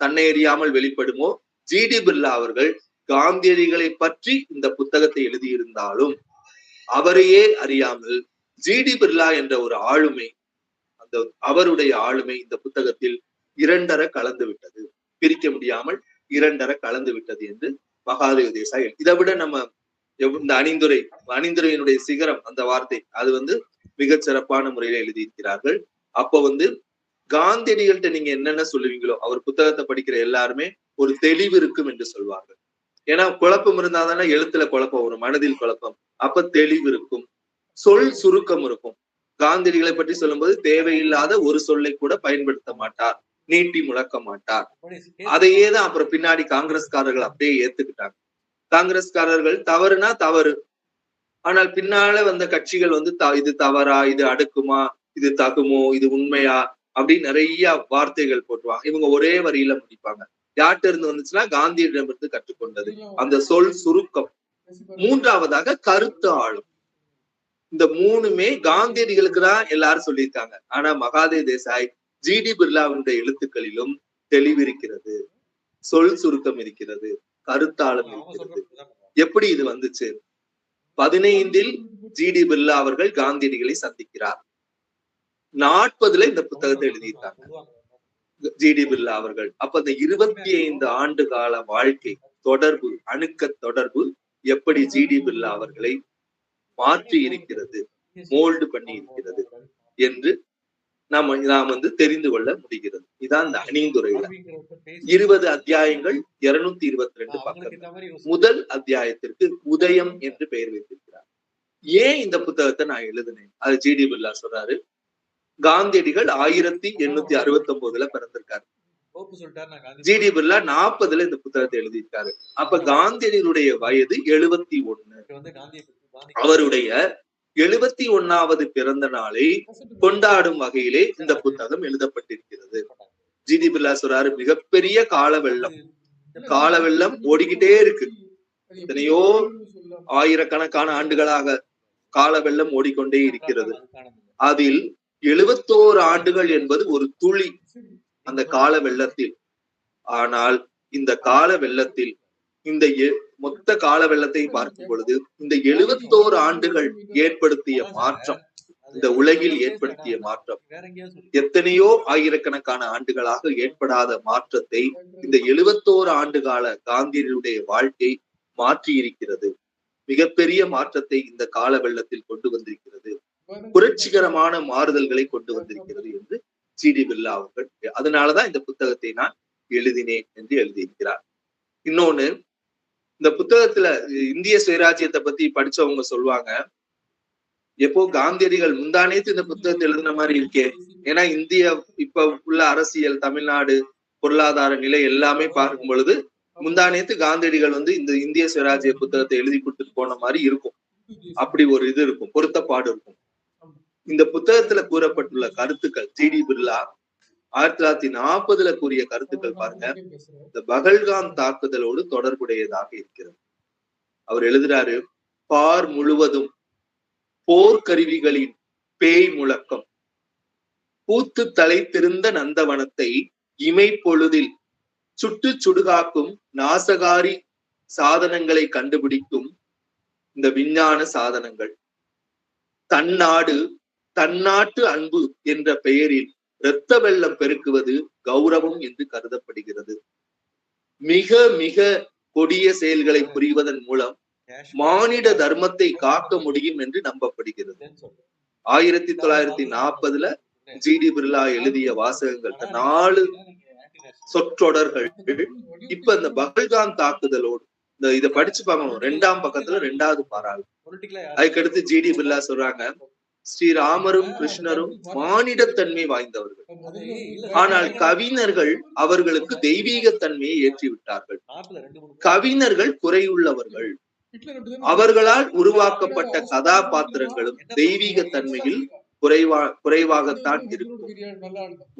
தன்னை அறியாமல் வெளிப்படுமோ, ஜிடி பிர்லா அவர்கள் காந்தியடிகளை பற்றி இந்த புத்தகத்தை எழுதியிருந்தாலும் அவரையே அறியாமல் ஜிடி பிர்லா என்ற ஒரு ஆளுமை, அந்த அவருடைய ஆளுமை இந்த புத்தகத்தில் இரண்டர கலந்து விட்டது, பிரிக்க முடியாமல் இரண்டர கலந்து விட்டது என்று மகாதேவ் தேசாய். இதை விட நம்ம இந்த அணிந்துரையினுடைய சிகரம் அந்த வார்த்தை அது மிகச் சிறப்பான முறையில எழுதியிருக்கிறார்கள். அப்போ காந்தியடிகள்கிட்ட நீங்க என்னென்ன சொல்லுவீங்களோ அவர் புத்தகத்தை படிக்கிற எல்லாருமே ஒரு தெளிவு இருக்கும் என்று சொல்வார்கள். ஏன்னா குழப்பம் இருந்தா தானே எழுத்துல குழப்பம் வரும், மனதில் குழப்பம். அப்ப தெளிவு இருக்கும், சொல் சுருக்கம் இருக்கும். காந்தியடிகளை பற்றி சொல்லும்போது தேவையில்லாத ஒரு சொல்லை கூட பயன்படுத்த மாட்டார், நீட்டி முழக்க மாட்டார். அதையே தான் அப்புறம் பின்னாடி காங்கிரஸ்காரர்கள் அப்படியே ஏத்துக்கிட்டாங்க. காங்கிரஸ்காரர்கள் தவறுனா தவறு, ஆனால் பின்னால வந்த கட்சிகள் இது தவறா, இது அடுக்குமா, இது தகுமோ, இது உண்மையா அப்படின்னு நிறைய வார்த்தைகள் போட்டுவாங்க. இவங்க ஒரே வரியில முடிப்பாங்க. யார்கிட்ட இருந்து வந்துச்சுன்னா காந்தியிடமிருந்து கற்றுக்கொண்டது அந்த சொல் சுருக்கம். மூன்றாவதாக கருத்து ஆளும். இந்த மூணுமே காந்தியடிகளுக்கு தான் எல்லாரும் சொல்லியிருக்காங்க. ஆனா மகாதேவ் தேசாய் ஜிடி பிர்லாவினுடைய எழுத்துக்களிலும் தெளிவிருக்கிறது, சொல் சுருக்கம் இருக்கிறது, கருத்தாளம் இருக்கிறது. எப்படி இது வந்துச்சு? 15 ஜிடி பிர்லா அவர்கள் காந்தியடிகளை சந்திக்கிறார். 40 இந்த புத்தகத்தை எழுதியிருக்காங்க ஜிடி பிர்லா அவர்கள். அப்ப அந்த 25 ஆண்டு கால வாழ்க்கை தொடர்பு, அணுக்க தொடர்பு எப்படி ஜிடி பிர்லா அவர்களை மாற்றி இருக்கிறது, மோல்டு பண்ணி இருக்கிறது என்று நாம் தெரிந்து கொள்ள முடிகிறது. இதான் இந்த அணிந்துரையில 20 அத்தியாயங்கள், 222 பக்கங்கள். முதல் அத்தியாயத்திற்கு உதயம் என்று பெயர் வைத்திருக்கிறார். ஏன் இந்த புத்தகத்தை நான் எழுதினேன் அது ஜிடி பிர்லா சொல்றாரு. காந்தியடிகள் 1869 பிறந்திருக்காரு. ஜிடி பிர்லா 40 இந்த புத்தகத்தை எழுதியிருக்காரு. அப்ப காந்தியடிகளுடைய வயது 71. அவருடைய 71வது பிறந்த நாளை கொண்டாடும் வகையிலே இந்த புத்தகம் எழுதப்பட்டிருக்கிறது. ஜிடி பிர்லா சொல்றாரு, மிகப்பெரிய கால வெள்ளம் ஓடிக்கிட்டே இருக்கு. எத்தனையோ ஆயிரக்கணக்கான ஆண்டுகளாக கால வெள்ளம் ஓடிக்கொண்டே இருக்கிறது. அதில் 71 ஆண்டுகள் என்பது ஒரு துளி அந்த கால வெள்ளத்தில். ஆனால் இந்த கால வெள்ளத்தில் இந்த மொத்த கால வெள்ளத்தை பார்க்கும் பொழுது இந்த 71 ஆண்டுகள் ஏற்படுத்திய மாற்றம், இந்த உலகில் ஏற்படுத்திய மாற்றம் எத்தனையோ ஆயிரக்கணக்கான ஆண்டுகளாக ஏற்படாத மாற்றத்தை இந்த 71 ஆண்டு கால காந்தியடிகளுடைய வாழ்க்கை மாற்றி இருக்கிறது. மிகப்பெரிய மாற்றத்தை இந்த கால வெள்ளத்தில் கொண்டு வந்திருக்கிறது, புரட்சிகரமான மாறுதல்களை கொண்டு வந்திருக்கிறது என்று ஜிடி பிர்லா அவர்கள், அதனாலதான் இந்த புத்தகத்தை நான் எழுதினேன் என்று எழுதியிருக்கிறார். இன்னொன்னு, இந்த புத்தகத்துல இந்திய சுயராஜ்யத்தை பத்தி படிச்சவங்க சொல்லுவாங்க, எப்போ காந்தியடிகள் முந்தானேத்து இந்த புத்தகத்தை எழுதின மாதிரி இருக்கே. ஏன்னா இந்திய இப்ப உள்ள அரசியல், தமிழ்நாடு பொருளாதார நிலை எல்லாமே பார்க்கும் பொழுது முந்தானேத்து காந்தியடிகள் இந்த இந்திய சுயராஜ்ய புத்தகத்தை எழுதி கொடுத்துட்டு போன மாதிரி இருக்கும். அப்படி ஒரு இது இருக்கும், பொருத்தப்பாடு இருக்கும். இந்த புத்தகத்துல கூறப்பட்டுள்ள கருத்துக்கள், ஜிடி பிர்லா 1940 கூறிய கருத்துக்கள் பாருங்க, இந்த பகல்காம் தாக்குதலோடு தொடர்புடையதாக இருக்கிறது. அவர் எழுதுறாரு, பார் முழுவதும் போர்க்கருவிகளின் பேய் முழக்கம், பூத்து தலைத்திருந்த நந்தவனத்தை இமைப்பொழுதில் சுட்டு சுடுகாக்கும் நாசகாரி சாதனங்களை கண்டுபிடிக்கும் இந்த விஞ்ஞான சாதனங்கள், தன்னாடு தன்னாட்டு அன்பு என்ற பெயரில் இரத்த வெள்ளம் பெருக்குவது கௌரவம் என்று கருதப்படுகிறது. மிக மிக கொடிய செயல்களை புரிவதன் மூலம் மானிட தர்மத்தை காக்க முடியும் என்று நம்பப்படுகிறது. 1940 ஜிடி பிர்லா எழுதிய வாசகங்கள், 4 சொற்றொடர்கள் இப்ப இந்த பகல்காம் தாக்குதலோடு இதை படிச்சு பார்க்கணும். 2ஆம் பக்கத்துல 2வது பாராள். அதுக்கடுத்து ஜிடி பிர்லா சொல்றாங்க, ஸ்ரீராமரும் கிருஷ்ணரும் மானிடத்தன்மை வாய்ந்தவர்கள், ஆனால் கவிஞர்கள் அவர்களுக்கு தெய்வீக தன்மையை ஏற்றிவிட்டார்கள். கவிஞர்கள் குறையுள்ளவர்கள், அவர்களால் உருவாக்கப்பட்ட கதாபாத்திரங்களும் தெய்வீக தன்மையில் குறைவாகத்தான் இருக்கும்.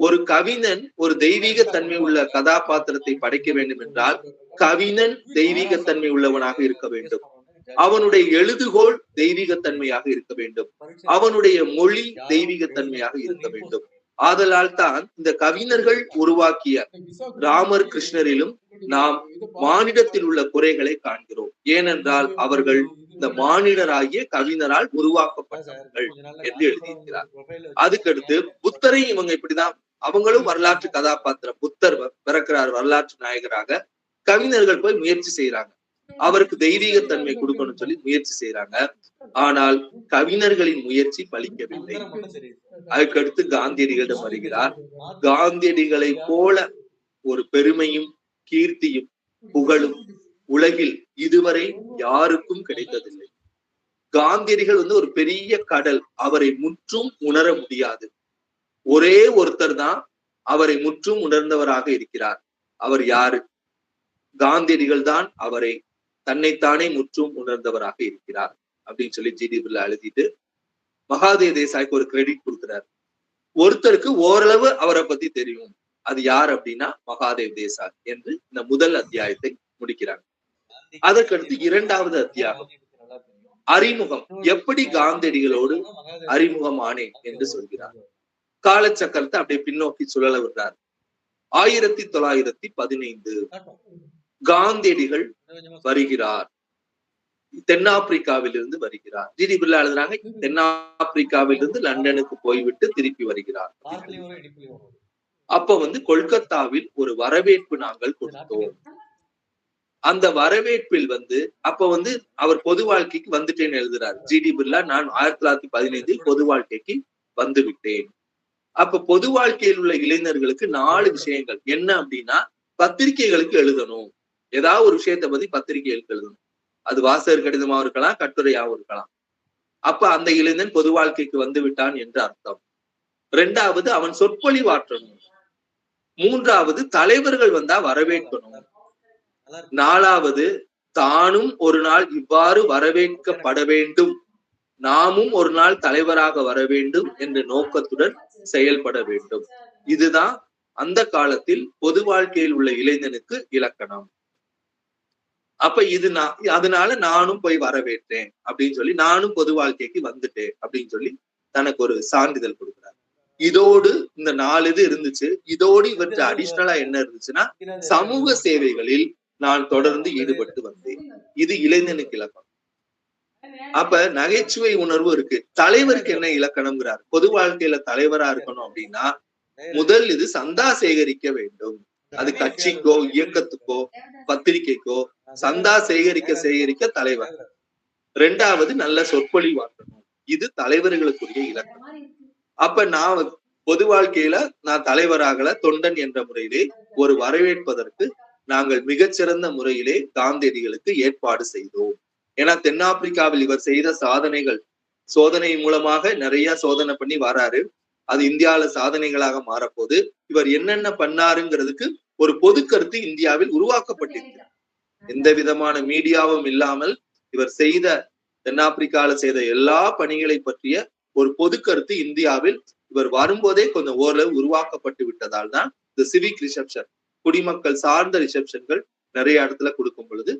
ஒரு கவிஞன் ஒரு தெய்வீக தன்மை உள்ள கதாபாத்திரத்தை படைக்க வேண்டும் என்றால் கவிஞன் தெய்வீக தன்மை உள்ளவனாக இருக்க வேண்டும். அவனுடைய எழுதுகோள் தெய்வீகத்தன்மையாக இருக்க வேண்டும். அவனுடைய மொழி தெய்வீகத்தன்மையாக இருக்க வேண்டும். ஆதலால் தான் இந்த கவிஞர்கள் உருவாக்கிய ராமர் கிருஷ்ணரிலும் நாம் மானிடத்தில் உள்ள குறைகளை காண்கிறோம். ஏனென்றால் அவர்கள் இந்த மானிடராகிய கவிஞரால் உருவாக்கப்பட்டவர்கள் என்று எழுதியிருக்கிறார். அதுக்கடுத்து புத்தரை இவங்க இப்படிதான், அவங்களும் வரலாற்று கதாபாத்திரம், புத்தர் பிறக்கிறார் வரலாற்று நாயகராக, கவிஞர்கள் போய் முயற்சி செய்யறாங்க, அவருக்கு தெய்வீகத்தன்மை கொடுக்கணும்னு சொல்லி முயற்சி செய்யறாங்க. ஆனால் கவிஞர்களின் முயற்சி பலிக்கவில்லை. அதுக்கடுத்து காந்தியடிகளிடம் வருகிறார். காந்தியடிகளை போல ஒரு பெருமையும் கீர்த்தியும் புகழும் உலகில் இதுவரை யாருக்கும் கிடைத்ததில்லை. காந்தியடிகள் ஒரு பெரிய கடல், அவரை முற்றும் உணர முடியாது. ஒரே ஒருத்தர் தான் அவரை முற்றும் உணர்ந்தவராக இருக்கிறார். அவர் யாரு? காந்தியடிகள் தான் அவரை தன்னைத்தானே முற்றும் உணர்ந்தவராக இருக்கிறார் அப்படின்னு சொல்லி ஜிடி பிர்லா எழுதிட்டு மகாதேவ் தேசாய்க்கு ஒரு கிரெடிட் கொடுக்கிறார். ஒருத்தருக்கு ஓரளவு அவரை பத்தி தெரியும், அது யார் அப்படின்னா மகாதேவ் தேசாய் என்று இந்த முதல் அத்தியாயத்தை முடிக்கிறாங்க. அதற்கடுத்து 2வது அத்தியாயம் அறிமுகம், எப்படி காந்தியடிகளோடு அறிமுகம் ஆனேன் என்று சொல்கிறார். காலச்சக்கரத்தை அப்படியே பின்னோக்கி சுழல விடுறார். 1915 காந்தியடிகள் வருகிறார், தென்னாப்பிரிக்காவில் இருந்து வருகிறார். ஜிடி பிர்லா எழுதுறாங்க, தென்னாப்பிரிக்காவில் இருந்து லண்டனுக்கு போய்விட்டு திருப்பி வருகிறார். அப்ப கொல்கத்தாவில் ஒரு வரவேற்பு நாங்கள் கொடுத்தோம். அந்த வரவேற்பில் அப்ப அவர் பொது வாழ்க்கைக்கு வந்துட்டேன்னு எழுதுறாரு ஜிடி பிர்லா. நான் 1915 பொது வாழ்க்கைக்கு வந்து விட்டேன். அப்ப பொது வாழ்க்கையில் உள்ள இளைஞர்களுக்கு 4 விஷயங்கள் என்ன அப்படின்னா, பத்திரிகைகளுக்கு எழுதணும், ஏதாவது ஒரு விஷயத்தை பத்தி பத்திரிகைகளுக்கு எழுதணும். அது வாசகர் கடிதமாகவும் இருக்கலாம், கட்டுரையாகவும் இருக்கலாம். அப்ப அந்த இளைஞன் பொது வாழ்க்கைக்கு வந்து விட்டான் என்று அர்த்தம். 2வது அவன் சொற்பொழிவாற்றணும். 3வது தலைவர்கள் வந்தா வரவேற்கணும். 4வது தானும் ஒரு நாள் இவ்வாறு வரவேற்கப்பட வேண்டும், நாமும் ஒரு நாள் தலைவராக வர வேண்டும் என்ற நோக்கத்துடன் செயல்பட வேண்டும். இதுதான் அந்த காலத்தில் பொது வாழ்க்கையில் உள்ள இளைஞனுக்கு இலக்கணம். அப்ப அதனால நானும் போய் வரவேற்றேன் அப்படின்னு சொல்லி, நானும் பொது வாழ்க்கைக்கு வந்துட்டேன் அப்படின்னு சொல்லி தனக்கு ஒரு சான்றிதழ் கொடுக்கிறார். இதோடு இந்த 4 இது இருந்துச்சு. இதோடு இவற்றை அடிஷனலா என்ன இருந்துச்சுன்னா, சமூக சேவைகளில் நான் தொடர்ந்து ஈடுபட்டு வந்தேன். இது இளைஞனுக்கு இலக்கணம். அப்ப நகைச்சுவை உணர்வு இருக்கு. தலைவருக்கு என்ன இலக்கணம்ங்கிறார். பொது வாழ்க்கையில தலைவரா இருக்கணும் அப்படின்னா முதல் இது சந்தா சேகரிக்க வேண்டும். அது கட்சிக்கோ இயக்கத்துக்கோ பத்திரிகைக்கோ சந்தா சேகரிக்க தலைவர். இரண்டாவது நல்ல சொற்பொழிவாற்றணும். இது தலைவர்களுக்குரிய இலக்கணம். அப்ப நான் பொது வாழ்க்கையில நான் தலைவராகல, தொண்டன் என்ற முறையிலே ஒரு வரவேற்பதற்கு நாங்கள் மிகச்சிறந்த முறையிலே காந்தியடிகளுக்கு ஏற்பாடு செய்தோம். ஏன்னா தென்னாப்பிரிக்காவில் இவர் செய்த சாதனைகள், சோதனை மூலமாக நிறைய சோதனை பண்ணி வராரு. அது இந்தியாவில சாதனைகளாக மாறப்போது. இவர் என்னென்ன பண்ணாருங்கிறதுக்கு ஒரு பொது கருத்து இந்தியாவில் உருவாக்கப்பட்டிருக்கிறது. எந்த விதமான மீடியாவும் இல்லாமல் இவர் செய்த, தென்னாப்பிரிக்கால செய்த எல்லா பணிகளை பற்றிய ஒரு பொது கருத்து இந்தியாவில் இவர் வரும்போதே கொஞ்சம் ஓரளவு உருவாக்கப்பட்டு விட்டதால் தான் இந்த சிவிக் ரிசப்ஷன், குடிமக்கள் சார்ந்த ரிசப்ஷன்கள் நிறைய இடத்துல கொடுக்கும் பொழுது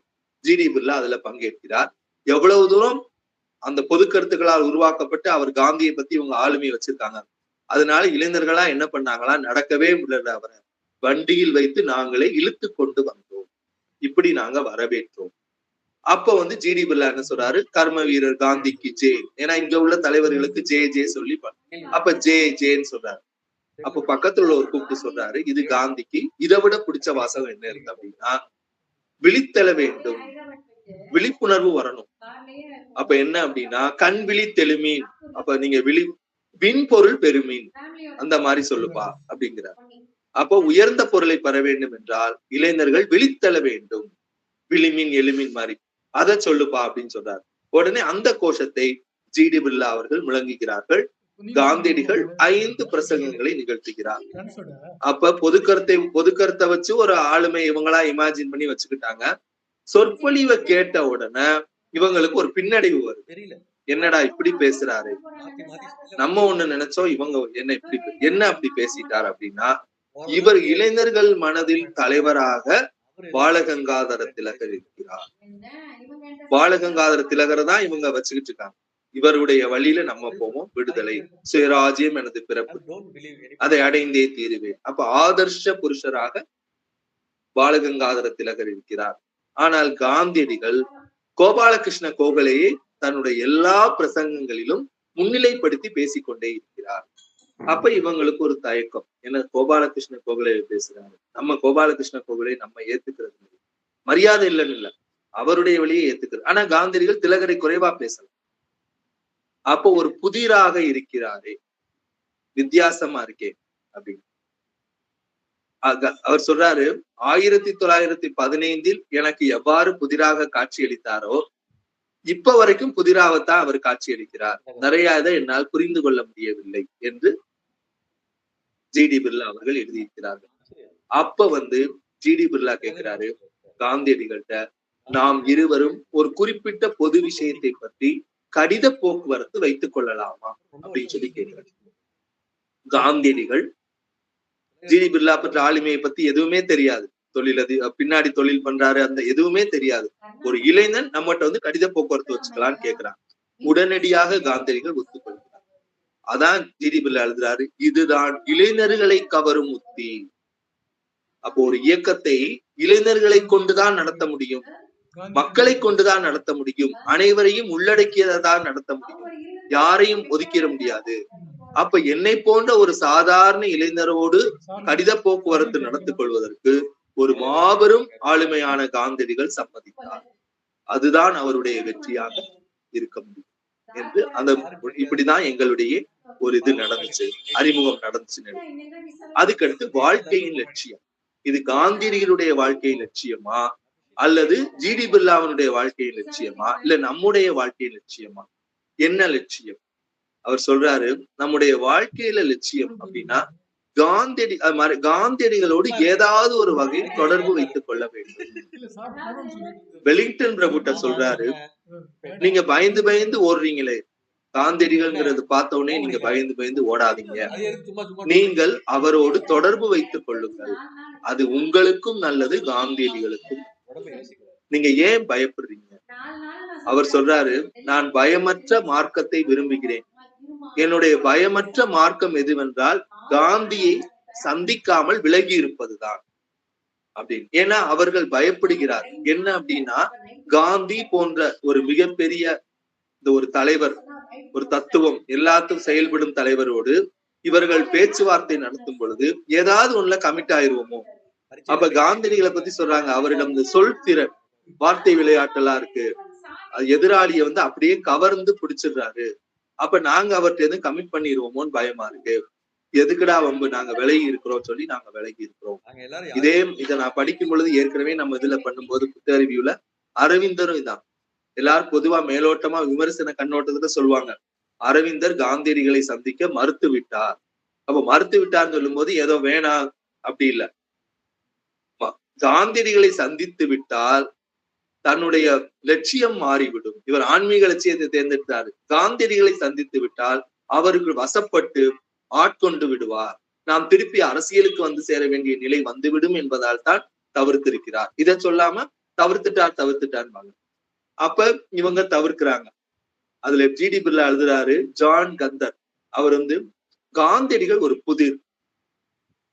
ஜிடி பிர்லா அதுல பங்கேற்கிறார். எவ்வளவு தூரம் அந்த பொது கருத்துக்களால் உருவாக்கப்பட்டு அவர் காந்தியை பத்தி இவங்க ஆளுமை வச்சிருக்காங்க. அதனால இளைஞர்களா என்ன பண்ணாங்களா, நடக்கவே முடியல, அவரை வண்டியில் வைத்து நாங்களே இழுத்து கொண்டு வந்தோம். இப்படி நாங்க வரவேற்றோம். அப்ப ஜிடி பிர்லா என்ன சொல்றாரு, கர்ம வீரர் காந்திக்கு ஜே. ஏன்னா இங்க உள்ள தலைவர்களுக்கு ஜே ஜே சொல்லி அப்ப ஜே ஜேன்னு சொல்றாரு. அப்ப பக்கத்துல உள்ள ஒரு கூப்பிட்டு சொல்றாரு, இது காந்திக்கு. இதை விட பிடிச்ச வாசகம் என்ன இருக்கு அப்படின்னா, விழித்தெழ வேண்டும், விழிப்புணர்வு வரணும். அப்ப என்ன அப்படின்னா, கண் விழி தெளிமீன். அப்ப நீங்க விண்பொருள் பெருமீன் அந்த மாதிரி சொல்லுப்பா அப்படிங்கிறார். அப்போ உயர்ந்த பொருளை பெற வேண்டும் என்றால் இளைஞர்கள் விழித்தெழ வேண்டும், விழிமீன் எளிமீன் மாதிரி அதை சொல்லுப்பா அப்படின்னு சொல்றாரு. உடனே அந்த கோஷத்தை ஜிடி பிர்லா அவர்கள் முழங்குகிறார்கள். காந்தியடிகள் 5 பிரசங்கங்களை நிகழ்த்துகிறார். அப்ப பொதுக்கருத்தை வச்சு ஒரு ஆளுமை இவங்களா இமேஜின் பண்ணி வச்சுக்கிட்டாங்க. சொற்பொழிவை கேட்ட உடனே இவங்களுக்கு ஒரு பின்னடைவு வருது. என்னடா இப்படி பேசுறாரு, நம்ம ஒண்ணு நினைச்சோம், இவங்க என்ன அப்படி பேசிட்டார் அப்படின்னா, இவர் இளைஞர்கள் மனதில் தலைவராக பாலகங்காதர திலகர் இருக்கிறார். பாலகங்காதர திலகரை தான் இவங்க வச்சுக்கிட்டு இருக்காங்க. இவருடைய வழியில நம்ம போவோம், விடுதலை, சுயராஜ்யம் எனது பிறப்பு, அதை அடைந்தே தீருவேன். அப்ப ஆதர்ஷ புருஷராக பாலகங்காதர திலகர் இருக்கிறார். ஆனால் காந்தியடிகள் கோபாலகிருஷ்ண கோகலேயை தன்னுடைய எல்லா பிரசங்கங்களிலும் முன்னிலைப்படுத்தி பேசிக்கொண்டே இருக்கிறார். அப்ப இவங்களுக்கு ஒரு தயக்கம், ஏன்னா கோபாலகிருஷ்ண கோகலே பேசுறாரு, நம்ம கோபாலகிருஷ்ண கோகலே நம்ம ஏத்துக்கிறது மரியாதை இல்லைன்னு இல்ல, அவருடைய வழியை ஏத்துக்கிறது. ஆனா காந்தியடிகள் திலகரை குறைவா பேசல. அப்போ ஒரு புதிராக இருக்கிறாரே, வித்தியாசமா இருக்கே அப்படின்னு அவர் சொல்றாரு. 1915 எனக்கு எவ்வாறு புதிராக காட்சியளித்தாரோ இப்ப வரைக்கும் புதிராகத்தான் அவர் காட்சியளிக்கிறார். நிறைய இதை என்னால் புரிந்து கொள்ள முடியவில்லை என்று ஜிடி பிர்லா அவர்கள் எழுதியிருக்கிறார்கள். அப்ப ஜிடி பிர்லா கேட்கிறாரு காந்தியடிகள்கிட்ட, நாம் இருவரும் ஒரு குறிப்பிட்ட பொது விஷயத்தை பற்றி கடித போக்குவரத்து வைத்துக் கொள்ளலாமா அப்படின்னு சொல்லி கேட்கிறார். காந்தியடிகள் ஜிடி பிர்லா பற்றி ஆளுமையை பத்தி எதுவுமே தெரியாது, பின்னாடி தொழில் பண்றாரு அந்த எதுவுமே தெரியாது. ஒரு இளைஞன் நம்மகிட்ட கடித போக்குவரத்து வச்சுக்கலான்னு கேட்கிறான். உடனடியாக காந்தியடிகள் ஒத்துக்கொள்கிறார். அதான் ஜிடி பிர்லா எழுதுறாரு, இதுதான் இளைஞர்களை கவரும் உத்தி. அப்போ ஒரு இயக்கத்தை இளைஞர்களை கொண்டுதான் நடத்த முடியும், மக்களை கொண்டுதான் நடத்த முடியும், அனைவரையும் உள்ளடக்கியதான் நடத்த முடியும், யாரையும் ஒதுக்கிட முடியாது. அப்ப என்னை போன்ற ஒரு சாதாரண இளைஞரோடு கடித போக்குவரத்து நடத்திக் கொள்வதற்கு ஒரு மாபெரும் ஆளுமையான காந்தியடிகள் சம்மதித்தார். அதுதான் அவருடைய வெற்றியாக இருக்க முடியும் என்று இப்படிதான் எங்களுடைய ஒரு இது நடந்துச்சு, அறிமுகம் நடந்துச்சு. அதுக்கடுத்து வாழ்க்கையின் லட்சியம், இது காந்தியடிகளுடைய வாழ்க்கையின் லட்சியமா அல்லது ஜிடி பிர்லாவினுடைய வாழ்க்கையின் லட்சியமா இல்ல நம்முடைய வாழ்க்கையின் லட்சியமா? என்ன லட்சியம்? அவர் சொல்றாரு, நம்முடைய வாழ்க்கையில லட்சியம் அப்படின்னா காந்தியடிகளோடு ஏதாவது ஒரு வகையில் தொடர்பு வைத்துக் கொள்ள வேண்டும். வெலிங்டன் பிரபுட்ட சொல்றாரு, நீங்க பயந்து பயந்து ஓடுறீங்களே, காந்தியடிகள்ங்கிறது பார்த்த உடனே நீங்க பயந்து பயந்து ஓடாதீங்க, நீங்கள் அவரோடு தொடர்பு வைத்துக் கொள்ளுங்கள், அது உங்களுக்கும் நல்லது, காந்தியடிகளுக்கும். நீங்க ஏன் பயப்படுறீங்க? அவர் சொல்றாரு, நான் பயமற்ற மார்க்கத்தை விரும்புகிறேன். என்னுடைய பயமற்ற மார்க்கம் எதுவென்றால் காந்தியை சந்திக்காமல் விலகி இருப்பதுதான். அப்படின்னு. ஏன்னா அவர்கள் பயப்படுகிறார். என்ன அப்படின்னா, காந்தி போன்ற ஒரு மிகப்பெரிய இந்த ஒரு தலைவர், ஒரு தத்துவம் எல்லாத்துக்கும் செயல்படும் தலைவரோடு இவர்கள் பேச்சுவார்த்தை நடத்தும் பொழுது ஏதாவது ஒண்ணுல கமிட் ஆயிருவோமோ. அப்ப காந்தியடிகளை பத்தி சொல்றாங்க, அவரிடம் இந்த சொல் திறன், வார்த்தை விளையாட்டெல்லாம் இருக்கு, அது எதிராளியை அப்படியே கவர்ந்து பிடிச்சிடுறாரு. அப்ப நாங்க அவர்கிட்ட எதுவும் கமிட் பண்ணிடுவோமோன்னு பயமா இருக்கு. எதுக்குடா வம்பு, நாங்க விலகி இருக்கிறோம் சொல்லி நாங்க விலகி இருக்கிறோம். இதை நான் படிக்கும் பொழுது ஏற்கனவே நம்ம இதுல பண்ணும்போது புத்தக ரிவ்யூல அரவிந்தரும் இதான் எல்லாரும் பொதுவா மேலோட்டமா விமர்சன கண்ணோட்டத்துல சொல்லுவாங்க, அரவிந்தர் காந்தியடிகளை சந்திக்க மறுத்து விட்டார். அப்ப மறுத்து விட்டார்னு சொல்லும் போது ஏதோ வேணாம் அப்படி இல்ல. காந்தியடிகளை சந்தித்து விட்டால் தன்னுடைய லட்சியம் மாறிவிடும். இவர் ஆன்மீக லட்சியத்தை தேர்ந்தெடுத்தாரு. காந்தியடிகளை சந்தித்து விட்டால் அவருக்கு வசப்பட்டு ஆட்கொண்டு விடுவார். நாம் திருப்பி அரசியலுக்கு வந்து சேர வேண்டிய நிலை வந்துவிடும் என்பதால் தான் தவிர்த்திருக்கிறார். இதை சொல்லாம தவிர்த்துட்டார். அப்ப இவங்க தவிர்க்கிறாங்க. அதுல ஜிடி பிர்லா எழுதுறாரு, ஜான் கந்தர் அவர் காந்தியடிகள் ஒரு புதிர்.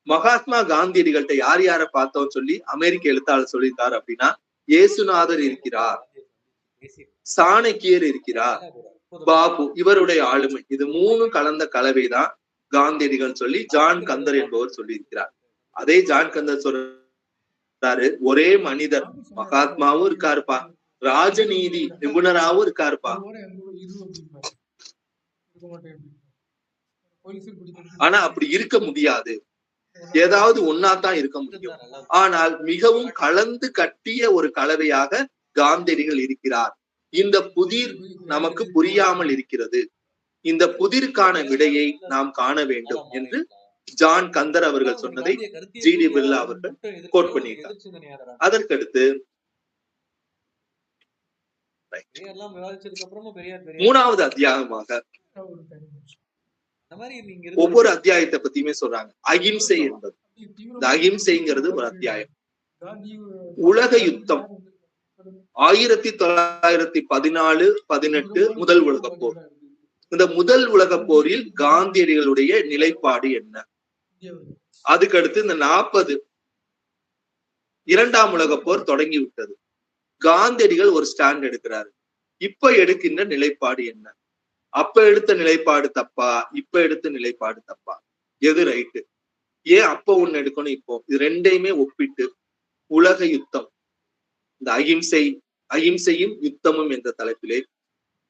மகாத்மா காந்தியடிகள்கிட்ட யார் யார பார்த்தோம் சொல்லி அமெரிக்க எழுத்தாளர் சொல்லியிருக்காரு அப்படின்னா, இயேசுநாதர் இருக்கிறார், சாணக்கியர் இருக்கிறார், பாபு இவருடைய ஆளுமை, இது மூணு கலந்த கலவைதான் காந்தியடிகள் சொல்லி ஜான் கந்தர் என்பவர் சொல்லி இருக்கிறார். அதே ஜான் கந்தர் சொல்றாரு, ஒரே மனிதர் மகாத்மாவும் இருக்காருப்பா, ராஜநீதி நிபுணராகவும் இருக்காருப்பா, ஆனா அப்படி இருக்க முடியாது, ஏதாவது ஒன்னாதான் இருக்க முடியும். ஆனால் மிகவும் கலந்து கட்டிய ஒரு கலவையாக காந்தியடிகள் இருக்கிறார். இந்த புதிர் நமக்கு புரியாமல் இருக்கிறது, இந்த புதிருக்கான விடையை நாம் காண வேண்டும் என்று ஜான் கந்தர் அவர்கள் சொன்னதை ஜிடி பிர்லா அவர்கள் கோட் பண்ணியிருக்கார். அதற்கடுத்து மூணாவது அத்தியாயமாக ஒவ்வொரு அத்தியாயத்தை பத்தியுமே சொல்றாங்க. அகிம்சை என்பது, இந்த அகிம்சைங்கிறது ஒரு அத்தியாயம். உலக யுத்தம் 1914-18 முதல் உலக போர். இந்த முதல் உலக போரில் காந்தியடிகளுடைய நிலைப்பாடு என்ன? அதுக்கடுத்து இந்த 40 இரண்டாம் உலக போர் தொடங்கி விட்டது. காந்தியடிகள் ஒரு ஸ்டாண்ட் எடுக்கிறாரு. இப்ப எடுக்கின்ற நிலைப்பாடு என்ன? அப்ப எடுத்த நிலைப்பாடு தப்பா, இப்ப எடுத்த நிலைப்பாடு தப்பா, எது ரைட்டு? ஏன் அப்ப ஒண்ணு எடுக்கணும் இப்போ? இது ரெண்டையுமே ஒப்பிட்டு உலக யுத்தம், இந்த அகிம்சையும் யுத்தமும் என்ற தலைப்பிலே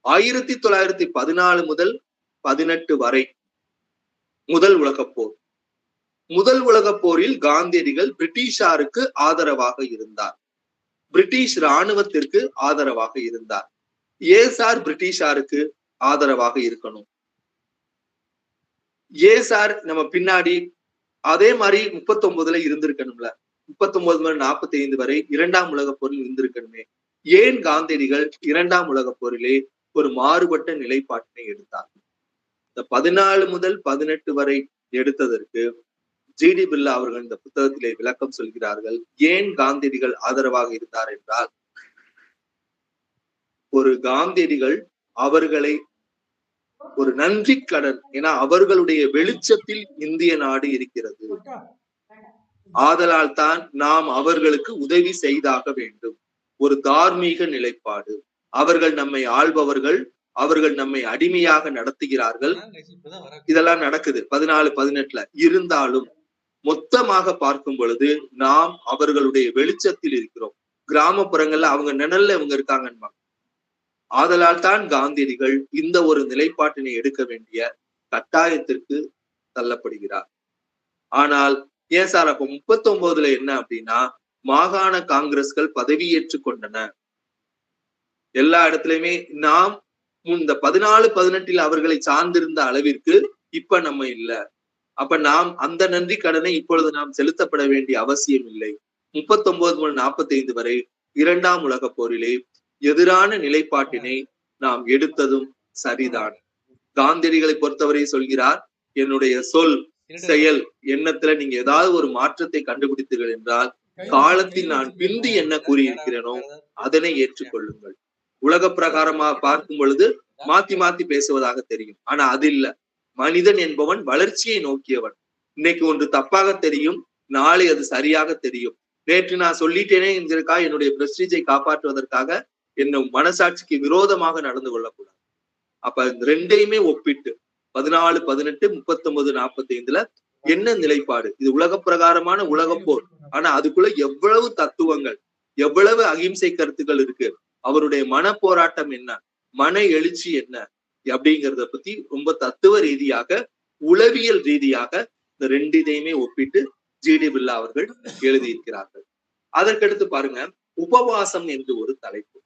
1914 முதல் 18 வரை முதல் உலகப் போர். முதல் உலகப் போரில் காந்தியடிகள் பிரிட்டிஷாருக்கு ஆதரவாக இருந்தார், பிரிட்டிஷ் இராணுவத்திற்கு ஆதரவாக இருந்தார். ஏன் சார் பிரிட்டிஷாருக்கு ஆதரவாக இருக்கணும்? ஏன் சார் நம்ம பின்னாடி அதே மாதிரி 39 இருந்திருக்கணும்ல, 39 முதல் 45 வரை இரண்டாம் உலக போரில் இருந்திருக்கணுமே. ஏன் காந்தியடிகள் இரண்டாம் உலக போரிலே ஒரு மாறுபட்ட நிலைப்பாட்டினை எடுத்தார்? இந்த 14 முதல் 18 வரை எடுத்ததற்கு ஜிடி பிர்லா அவர்கள் இந்த புத்தகத்திலே விளக்கம் சொல்கிறார்கள். ஏன் காந்தியடிகள் ஆதரவாக இருந்தார் என்றால், ஒரு காந்தியடிகள் அவர்களை ஒரு நன்றி கடன், ஏன்னா அவர்களுடைய வெளிச்சத்தில் இந்திய நாடு இருக்கிறது, ஆதலால் தான் நாம் அவர்களுக்கு உதவி செய்தாக வேண்டும். ஒரு தார்மீக நிலைப்பாடு. அவர்கள் நம்மை ஆள்பவர்கள், அவர்கள் நம்மை அடிமையாக நடத்துகிறார்கள், இதெல்லாம் நடக்குது 14-18. இருந்தாலும் மொத்தமாக பார்க்கும் பொழுது நாம் அவர்களுடைய வெளிச்சத்தில் இருக்கிறோம். கிராமப்புறங்கள்ல அவங்க நிழல்ல இவங்க இருக்காங்கன்னு. ஆதலால் தான் காந்தியடிகள் இந்த ஒரு நிலைப்பாட்டினை எடுக்க வேண்டிய கட்டாயத்திற்கு தள்ளப்படுகிறார். ஆனால் ஏன் சார் அப்ப 39 என்ன அப்படின்னா, மாகாண காங்கிரஸ்கள் பதவியேற்று கொண்டன. எல்லா இடத்துலயுமே நாம் இந்த 14-18 அவர்களை சார்ந்திருந்த அளவிற்கு இப்ப நம்ம இல்ல. அப்ப நாம் அந்த நன்றி கடனை இப்பொழுது நாம் செலுத்தப்பட வேண்டிய அவசியம் இல்லை. 39 முதல் 45 வரை இரண்டாம் உலக போரிலே எதிரான நிலைப்பாட்டினை நாம் எடுத்ததும் சரிதான். காந்தியடிகளை பொறுத்தவரை சொல்கிறார், என்னுடைய சொல் செயல் எண்ணத்துல நீங்க ஏதாவது ஒரு மாற்றத்தை கண்டுபிடித்தீர்கள் என்றால், காலத்தில் நான் பிந்தி என்ன கூறியிருக்கிறேனோ அதனை ஏற்றுக்கொள்ளுங்கள். உலக பிரகாரமா பார்க்கும் பொழுது மாத்தி மாத்தி பேசுவதாக தெரியும், ஆனா அது இல்ல. மனிதன் என்பவன் வளர்ச்சியை நோக்கியவன். இன்னைக்கு ஒன்று தப்பாக தெரியும், நாளை அது சரியாக தெரியும். நேற்று நான் சொல்லிட்டேனே என்கிறதுக்காக என்னுடைய பிரஸ்டீஜை காப்பாற்றுவதற்காக என்ன மனசாட்சிக்கு விரோதமாக நடந்து கொள்ளக்கூடாது. அப்ப இந்த ரெண்டையுமே ஒப்பிட்டு 14, 18, 39, 45 என்ன நிலைப்பாடு? இது உலக பிரகாரமான உலக போர். ஆனா அதுக்குள்ள எவ்வளவு தத்துவங்கள், எவ்வளவு அகிம்சை கருத்துக்கள் இருக்கு, அவருடைய மன போராட்டம் என்ன, மன எழுச்சி என்ன அப்படிங்கிறத பத்தி ரொம்ப தத்துவ ரீதியாக, உளவியல் ரீதியாக இந்த ரெண்டு இதையுமே ஒப்பிட்டு ஜிடி பிர்லா அவர்கள் எழுதியிருக்கிறார்கள். அதற்கடுத்து பாருங்க, உபவாசம் என்று ஒரு தலைப்பு.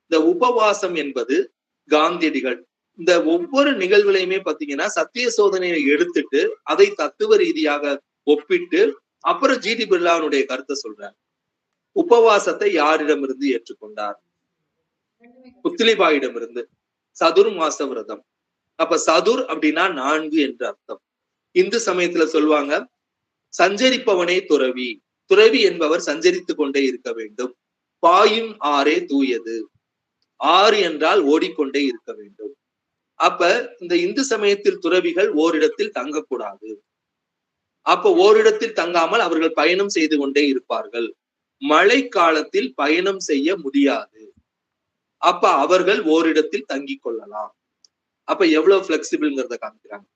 இந்த உபவாசம் என்பது காந்தியடிகள் இந்த ஒவ்வொரு நிகழ்வுலையுமே பாத்தீங்கன்னா சத்திய சோதனையை எடுத்துட்டு அதை தத்துவ ரீதியாக ஒப்பிட்டு அப்புறம் ஜிடி பிர்லாவுடைய கருத்தை சொல்றார். உபவாசத்தை யாரிடமிருந்து ஏற்றுக்கொண்டார்? புத்லிபாயிடமிருந்து. சதுர் மாச விரதம். அப்ப சதுர் அப்படின்னா 4 என்று அர்த்தம். இந்து சமயத்துல சொல்லுவாங்க சஞ்சரிப்பவனே துறவி. துறவி என்பவர் சஞ்சரித்து கொண்டே இருக்க வேண்டும். பாயும் ஆறே தூயது. ஆறு என்றால் ஓடிக்கொண்டே இருக்க வேண்டும். அப்ப இந்த இந்து சமயத்தில் துறவிகள் ஓரிடத்தில் தங்கக்கூடாது. அப்ப ஓரிடத்தில் தங்காமல் அவர்கள் பயணம் செய்து கொண்டே இருப்பார்கள். மழை காலத்தில் பயணம் செய்ய முடியாது. அப்ப அவர்கள் ஓரிடத்தில் தங்கிக் கொள்ளலாம். அப்ப எவ்வளவு பிளெக்சிபிள்ங்கிறத காமிக்கிறாங்க.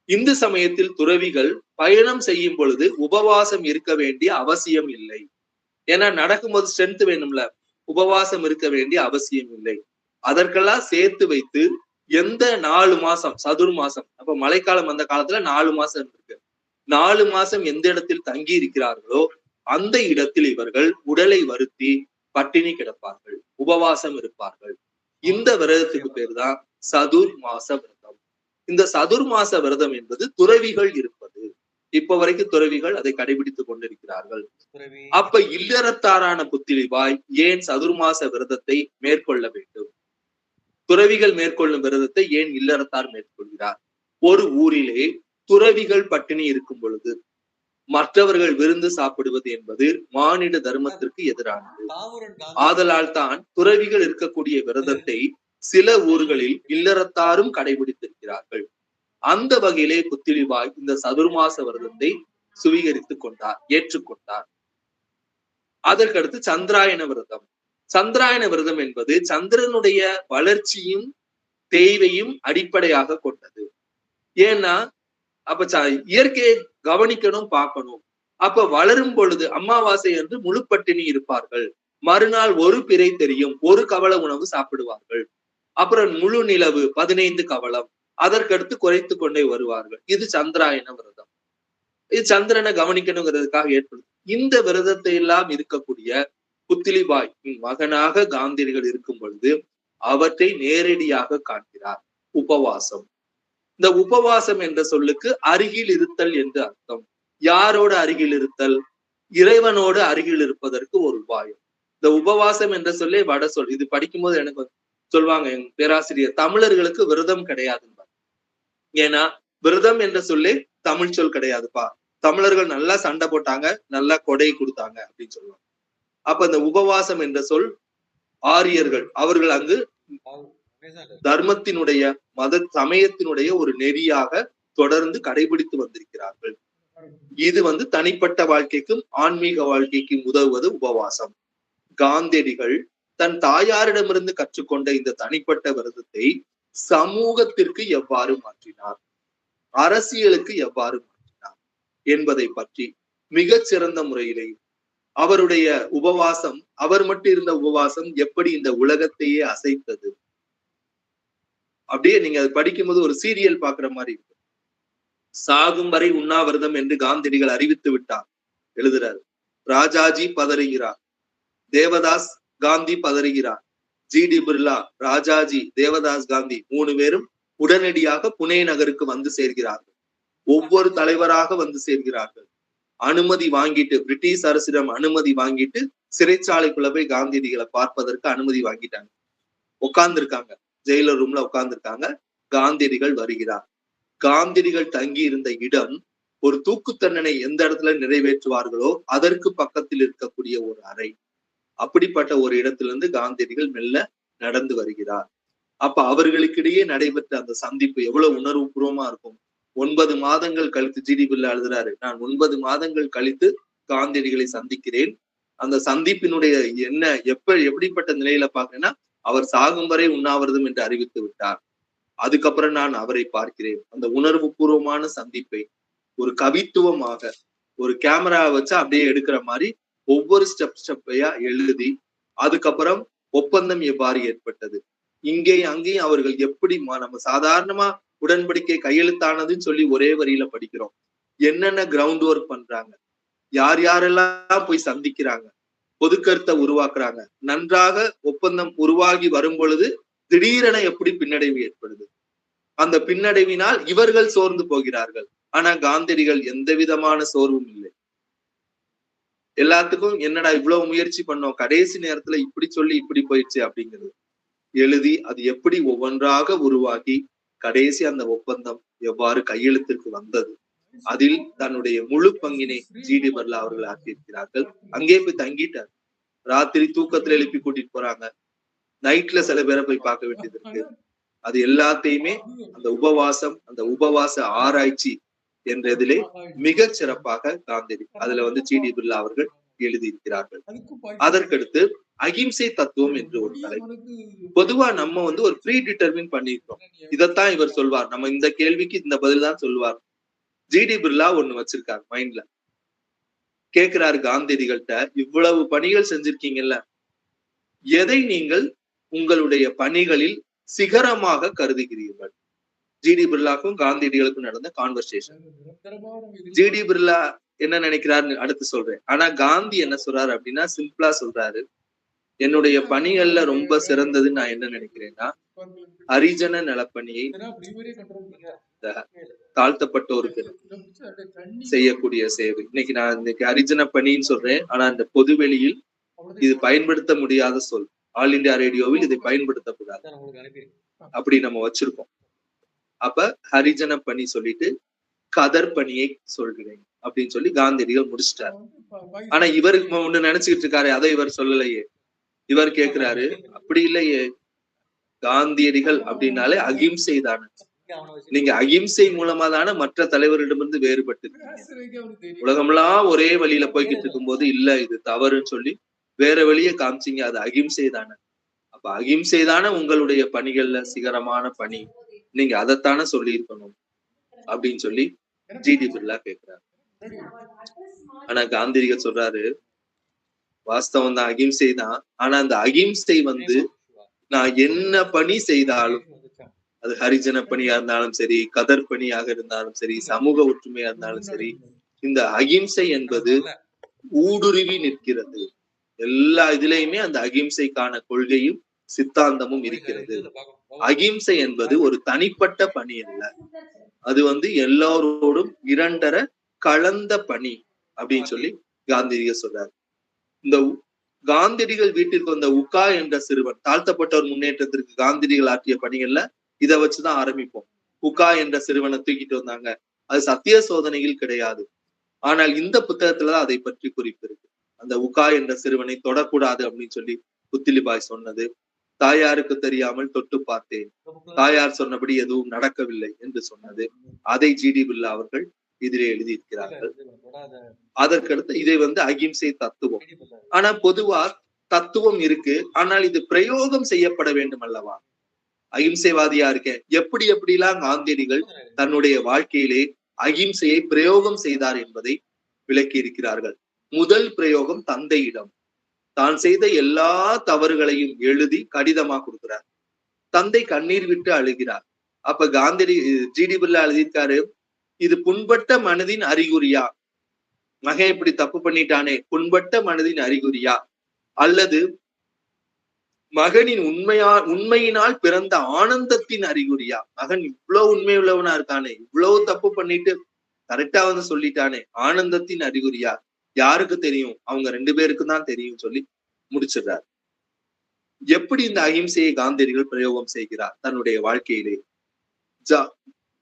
இந்து சமயத்தில் துறவிகள் பயணம் செய்யும் பொழுது உபவாசம் இருக்க வேண்டிய அவசியம் இல்லை. ஏன்னா நடக்கும்போது ஸ்ட்ரென்த் வேணும்ல, உபவாசம் இருக்க வேண்டிய அவசியம் இல்லை. அதற்கெல்லாம் சேர்த்து வைத்து எந்த 4 மாசம் சதுர் மாசம், அப்ப மழைக்காலம் அந்த காலத்துல 4 மாசம் இருக்கு. 4 மாசம் எந்த இடத்தில் தங்கி இருக்கிறார்களோ அந்த இடத்தில் இவர்கள் உடலை வருத்தி பட்டினி கிடப்பார்கள், உபவாசம் இருப்பார்கள். இந்த விரதத்துக்கு பேர் தான் சதுர் மாச விரதம். இந்த சதுர் மாச விரதம் என்பது துறவிகள் இருப்பது. இப்ப வரைக்கும் துறவிகள் அதை கடைபிடித்துக் கொண்டிருக்கிறார்கள். அப்ப இல்லறத்தாரான புத்திலிபாய் ஏன் சதுர் மாச விரதத்தை மேற்கொள்ள வேண்டும்? துறவிகள் மேற்கொள்ளும் விரதத்தை ஏன் இல்லறத்தார் மேற்கொள்கிறார்? ஒரு ஊரிலே துறவிகள் பட்டினி இருக்கும் பொழுது மற்றவர்கள் விருந்து சாப்பிடுவது என்பது மானிட தர்மத்திற்கு எதிரானது. ஆதலால் தான் துறவிகள் இருக்கக்கூடிய விரதத்தை சில ஊர்களில் இல்லறத்தாரும் கடைபிடித்திருக்கிறார்கள். அந்த வகையிலே புத்திலிபாய் இந்த சதுர்மாச விரதத்தை சுவீகரித்துக் கொண்டார், ஏற்றுக்கொண்டார். அதற்கடுத்து சந்திராயன விரதம். சந்திராயன விரதம் என்பது சந்திரனுடைய வளர்ச்சியும் தேய்வையும் அடிப்படையாக கொண்டது. ஏன்னா அப்ப இயற்கையை கவனிக்கணும், பார்க்கணும். அப்ப வளரும் பொழுது அமாவாசை என்று முழு பட்டினி இருப்பார்கள். மறுநாள் ஒரு பிறை தெரியும், ஒரு கவள உணவு சாப்பிடுவார்கள். அப்புறம் முழு நிலவு 15 கவளம், அதற்கடுத்து குறைத்து கொண்டே வருவார்கள். இது சந்திராயன விரதம். இது சந்திரனை கவனிக்கணுங்கிறதுக்காக ஏற்படுது. இந்த விரதத்தை எல்லாம் இருக்கக்கூடிய புத்திலிபாய் மகனாக காந்தியடிகள் இருக்கும் பொழுது அவற்றை நேரடியாக காண்கிறார். உபவாசம். இந்த உபவாசம் என்ற சொல்லுக்கு அருகில் இருத்தல் என்று அர்த்தம். யாரோட அருகில் இருத்தல்? இறைவனோடு அருகில் இருப்பதற்கு ஒரு உபாயம். இந்த உபவாசம் என்ற சொல்லே வட சொல். இது படிக்கும்போது எனக்கு சொல்லுவாங்க எங்க பேராசிரியர், தமிழர்களுக்கு விரதம் கிடையாதுன்னு. ஏன்னா விரதம் என்ற சொல்லே தமிழ் சொல் கிடையாதுப்பா, தமிழர்கள் நல்லா சண்டை போட்டாங்க, நல்லா கொடை கொடுத்தாங்க அப்படின்னு சொல்லுவாங்க. அப்ப இந்த உபவாசம் என்ற சொல் ஆரியர்கள், அவர்கள் அங்கு தர்மத்தினுடைய மத சமயத்தினுடைய ஒரு நெறியாக தொடர்ந்து கடைபிடித்து வந்திருக்கிறார்கள். இது தனிப்பட்ட வாழ்க்கைக்கும் ஆன்மீக வாழ்க்கைக்கும் உதவுவது உபவாசம். காந்தியடிகள் தன் தாயாரிடமிருந்து கற்றுக்கொண்ட இந்த தனிப்பட்ட விரதத்தை சமூகத்திற்கு எவ்வாறு மாற்றினார், அரசியலுக்கு எவ்வாறு மாற்றினார் என்பதை பற்றி மிகச் சிறந்த முறையிலே அவருடைய உபவாசம், அவர் மட்டும் இருந்த உபவாசம் எப்படி இந்த உலகத்தையே அசைத்தது. அப்படியே நீங்க அதை படிக்கும்போது ஒரு சீரியல் பாக்குற மாதிரி இருக்கு. சாகும் வரை உண்ணாவிரதம் என்று காந்தியடிகள் அறிவித்து விட்டார், எழுதுறாரு. ராஜாஜி பதறுகிறார், தேவதாஸ் காந்தி பதறுகிறார். ஜிடி பிர்லா, ராஜாஜி, தேவதாஸ் காந்தி 3 பேரும் உடனடியாக புனே நகருக்கு வந்து சேர்கிறார்கள். ஒவ்வொரு தலைவராக வந்து சேர்கிறார்கள். அனுமதி வாங்கிட்டு, பிரிட்டிஷ் அரசிடம் அனுமதி வாங்கிட்டு சிறைச்சாலைக்குள்ள போய் காந்தியடிகளை பார்ப்பதற்கு அனுமதி வாங்கிட்டாங்க. உட்கார்ந்து இருக்காங்க, ஜெயிலர் ரூம்ல உட்கார்ந்து இருக்காங்க. காந்தியடிகள் வருகிறார். காந்தியடிகள் தங்கி இருந்த இடம் ஒரு தூக்கு தண்டனை எந்த இடத்துல நிறைவேற்றுவார்களோ அதற்கு பக்கத்தில் இருக்கக்கூடிய ஒரு அறை. அப்படிப்பட்ட ஒரு இடத்திலிருந்து காந்தியடிகள் மெல்ல நடந்து வருகிறார். அப்ப அவர்களுக்கிடையே நடைபெற்ற அந்த சந்திப்பு எவ்வளவு உணர்வு பூர்வமா இருக்கும். 9 மாதங்கள் கழித்து ஜிடி பிர்லா எழுதுறாரு, நான் 9 மாதங்கள் கழித்து காந்தியடிகளை சந்திக்கிறேன். அந்த சந்திப்பினுடைய என்ன எப்படிப்பட்ட நிலையில பாக்குறேன்னா, அவர் சாகும் வரை உண்ணாவிரதம் என்று அறிவித்து விட்டார். அதுக்கப்புறம் நான் அவரை பார்க்கிறேன். அந்த உணர்வு பூர்வமான சந்திப்பை ஒரு கவித்துவமாக ஒரு கேமரா வச்சு அப்படியே எடுக்கிற மாதிரி ஒவ்வொரு ஸ்டெப்பையா எழுதி, அதுக்கப்புறம் ஒப்பந்தம் எவ்வாறு ஏற்பட்டது, இங்கேயும் அங்கேயும் அவர்கள் எப்படி நம்ம சாதாரணமா உடன்படிக்கை கையெழுத்தானதுன்னு சொல்லி ஒரே வரியில படிக்கிறோம். என்னென்ன கிரவுண்ட் ஒர்க் பண்றாங்க, யார் யாரெல்லாம் போய் சந்திக்கிறாங்க, பொது கருத்தை உருவாக்குறாங்க, நன்றாக ஒப்பந்தம் உருவாகி வரும் பொழுது திடீரென எப்படி பின்னடைவு ஏற்படுது, அந்த பின்னடைவினால் இவர்கள் சோர்ந்து போகிறார்கள். ஆனா காந்தியடிகள் எந்த விதமான சோர்வும் இல்லை. எல்லாத்துக்கும் என்னடா இவ்வளவு முயற்சி பண்ணோம், கடைசி நேரத்துல இப்படி சொல்லி இப்படி போயிடுச்சு அப்படிங்கிறது எழுதி அது எப்படி ஒவ்வொன்றாக உருவாகி கடைசி அந்த ஒப்பந்தம் எவ்வாறு கையெழுத்திற்கு வந்தது, அதில் தன்னுடைய முழு பங்கினை ஜிடி பிர்லா அவர்கள் ஆக்கியிருக்கிறார்கள். அங்கே போய் தங்கிட்டார். ராத்திரி தூக்கத்துல எழுப்பி கூட்டிட்டு போறாங்க, நைட்ல சில பேரை போய் பார்க்க வேண்டியது இருக்கு. அது எல்லாத்தையுமே அந்த உபவாச ஆராய்ச்சி என்றதிலே மிக சிறப்பாக காந்தியடி அதுல ஜிடி பிர்லா அவர்கள் எழுதியிருக்கிறார்கள். அதற்கடுத்து அகிம்சை தத்துவம் என்று ஒரு தலைப்பு. பொதுவா நம்ம ஒரு ப்ரீ டிட்டர்மின் பண்ணிருக்கோம், இதத்தான் இவர் சொல்வார், நம்ம இந்த கேள்விக்கு இந்த பதில் தான் சொல்வார். ஜிடி பிர்லா ஒண்ணு வச்சிருக்காரு மைண்ட்ல. கேட்கிறாரு காந்தியடிகள்கிட்ட, இவ்வளவு பணிகள் செஞ்சிருக்கீங்கல்ல, எதை நீங்கள் உங்களுடைய பணிகளில் சிகரமாக கருதுகிறீர்கள்? ஜிடி பிர்லாக்கும் காந்தியடிகளுக்கும் நடந்த கான்வர்சேஷன். ஜிடி பிர்லா என்ன நினைக்கிறாருன்னு அடுத்து சொல்றேன். ஆனா காந்தி என்ன சொல்றாரு அப்படின்னா, சிம்பிளா சொல்றாரு, என்னுடைய பணிகள்ல ரொம்ப சிறந்தது நான் என்ன நினைக்கிறேன்னா, ஹரிஜன நலப்பணியை தாழ்த்தப்பட்டோருக்கு செய்யக்கூடிய சேவை. இன்னைக்கு ஹரிஜன பணின்னு சொல்றேன், ஆனா இந்த பொதுவெளியில் இது பயன்படுத்த முடியாத சொல். ஆல் இண்டியா ரேடியோவில் இதை பயன்படுத்தக்கூடாது அப்படி நம்ம வச்சிருக்கோம். அப்ப ஹரிஜன பணி சொல்லிட்டு கதர் பணியை சொல்கிறேன் அப்படின்னு சொல்லி காந்தியடிகள் முடிச்சிட்டாரு. ஆனா இவருக்கு ஒண்ணு நினைச்சுக்கிட்டு இருக்காரு, அதை இவர் சொல்லலையே. இவர் கேட்கிறாரு, அப்படி இல்லையே, காந்தியடிகள் அப்படின்னாலே அகிம்சை தானே, நீங்க அகிம்சை மூலமா தானே மற்ற தலைவர்களிடமிருந்து வேறுபட்டு உலகம்லாம் ஒரே வழியில போய்கிட்டு இருக்கும் போது இல்ல இது தவறுன்னு சொல்லி வேற வழியை காமிச்சிங்க, அது அகிம்சை தானே. அப்ப அகிம்சை தானே உங்களுடைய பணிகள்ல சிகரமான பணி, நீங்க அதைத்தானே சொல்லி இருக்கணும் அப்படின்னு சொல்லி ஜிடி பிர்லா கேட்கிறாரு. ஆனா காந்தியடிகள் சொல்றாரு, வாஸ்தவம் தான், அகிம்சை தான். ஆனா அந்த அகிம்சை நான் என்ன பணி செய்தாலும், அது ஹரிஜன பணியா இருந்தாலும் சரி, கதர் பணியாக இருந்தாலும் சரி, சமூக ஒற்றுமையா இருந்தாலும் சரி, இந்த அகிம்சை என்பது ஊடுருவி நிற்கிறது. எல்லா இதுலயுமே அந்த அகிம்சைக்கான கொள்கையும் சித்தாந்தமும் இருக்கிறது. அகிம்சை என்பது ஒரு தனிப்பட்ட பணி அல்ல, அது எல்லாரோடும் இரண்டர கலந்த பணி அப்படின்னு சொல்லி காந்தியடிகள் சொல்றாரு. இந்த காந்தியடிகள் வீட்டிற்கு வந்த உக்கா என்ற சிறுவன், தாழ்த்தப்பட்டவர் முன்னேற்றத்திற்கு காந்தியடிகள் ஆற்றிய பணிகள்ல இதை வச்சுதான் ஆரம்பிப்போம். உக்கா என்ற சிறுவனை தூக்கிட்டு வந்தாங்க, அது சத்திய சோதனையில் கிடையாது, ஆனால் இந்த புத்தகத்துலதான் அதை பற்றி குறிப்பு இருக்கு. அந்த உக்கா என்ற சிறுவனை தொடக்கூடாது அப்படின்னு சொல்லி புத்திலிபாய் சொன்னது, தாயாருக்கு தெரியாமல் தொட்டு பார்த்தேன், தாயார் சொன்னபடி எதுவும் நடக்கவில்லை என்று சொன்னது, அதை ஜிடி பிர்லா அவர்கள் இதிலே எழுதியிருக்கிறார்கள். அதற்கடுத்து இதை அகிம்சை தத்துவம். ஆனா பொதுவா தத்துவம் இருக்கு, ஆனால் இது பிரயோகம் செய்யப்பட வேண்டும் அல்லவா? அகிம்சைவாதியா இருக்கேன், எப்படிலாம் காந்தியடிகள் தன்னுடைய வாழ்க்கையிலே அகிம்சையை பிரயோகம் செய்தார் என்பதை விளக்கி இருக்கிறார்கள். முதல் பிரயோகம் தந்தையிடம். தான் செய்த எல்லா தவறுகளையும் எழுதி கடிதமா கொடுக்கிறார். தந்தை கண்ணீர் விட்டு அழுகிறார். அப்ப ஜிடி பிர்லா எழுதியிருக்காரு, இது புண்பட்ட மனதின் அறிகுறியா, மகன் இப்படி தப்பு பண்ணிட்டானே, புண்பட்ட மனதின் அறிகுறியா, அல்லது மகனின் உண்மையினால் பிறந்த ஆனந்தத்தின் அறிகுறியா? மகன் இவ்வளவு உண்மை உள்ளவனா இருக்கானே, இவ்வளவு தப்பு பண்ணிட்டு கரெக்டா சொல்லிட்டானே, ஆனந்தத்தின் அறிகுறியா? யாருக்கு தெரியும்? அவங்க 2 பேருக்கும் தான் தெரியும் சொல்லி முடிச்சிடுறார். எப்படி இந்த அகிம்சையை காந்தியடிகள் பிரயோகம் செய்கிறார் தன்னுடைய வாழ்க்கையிலே?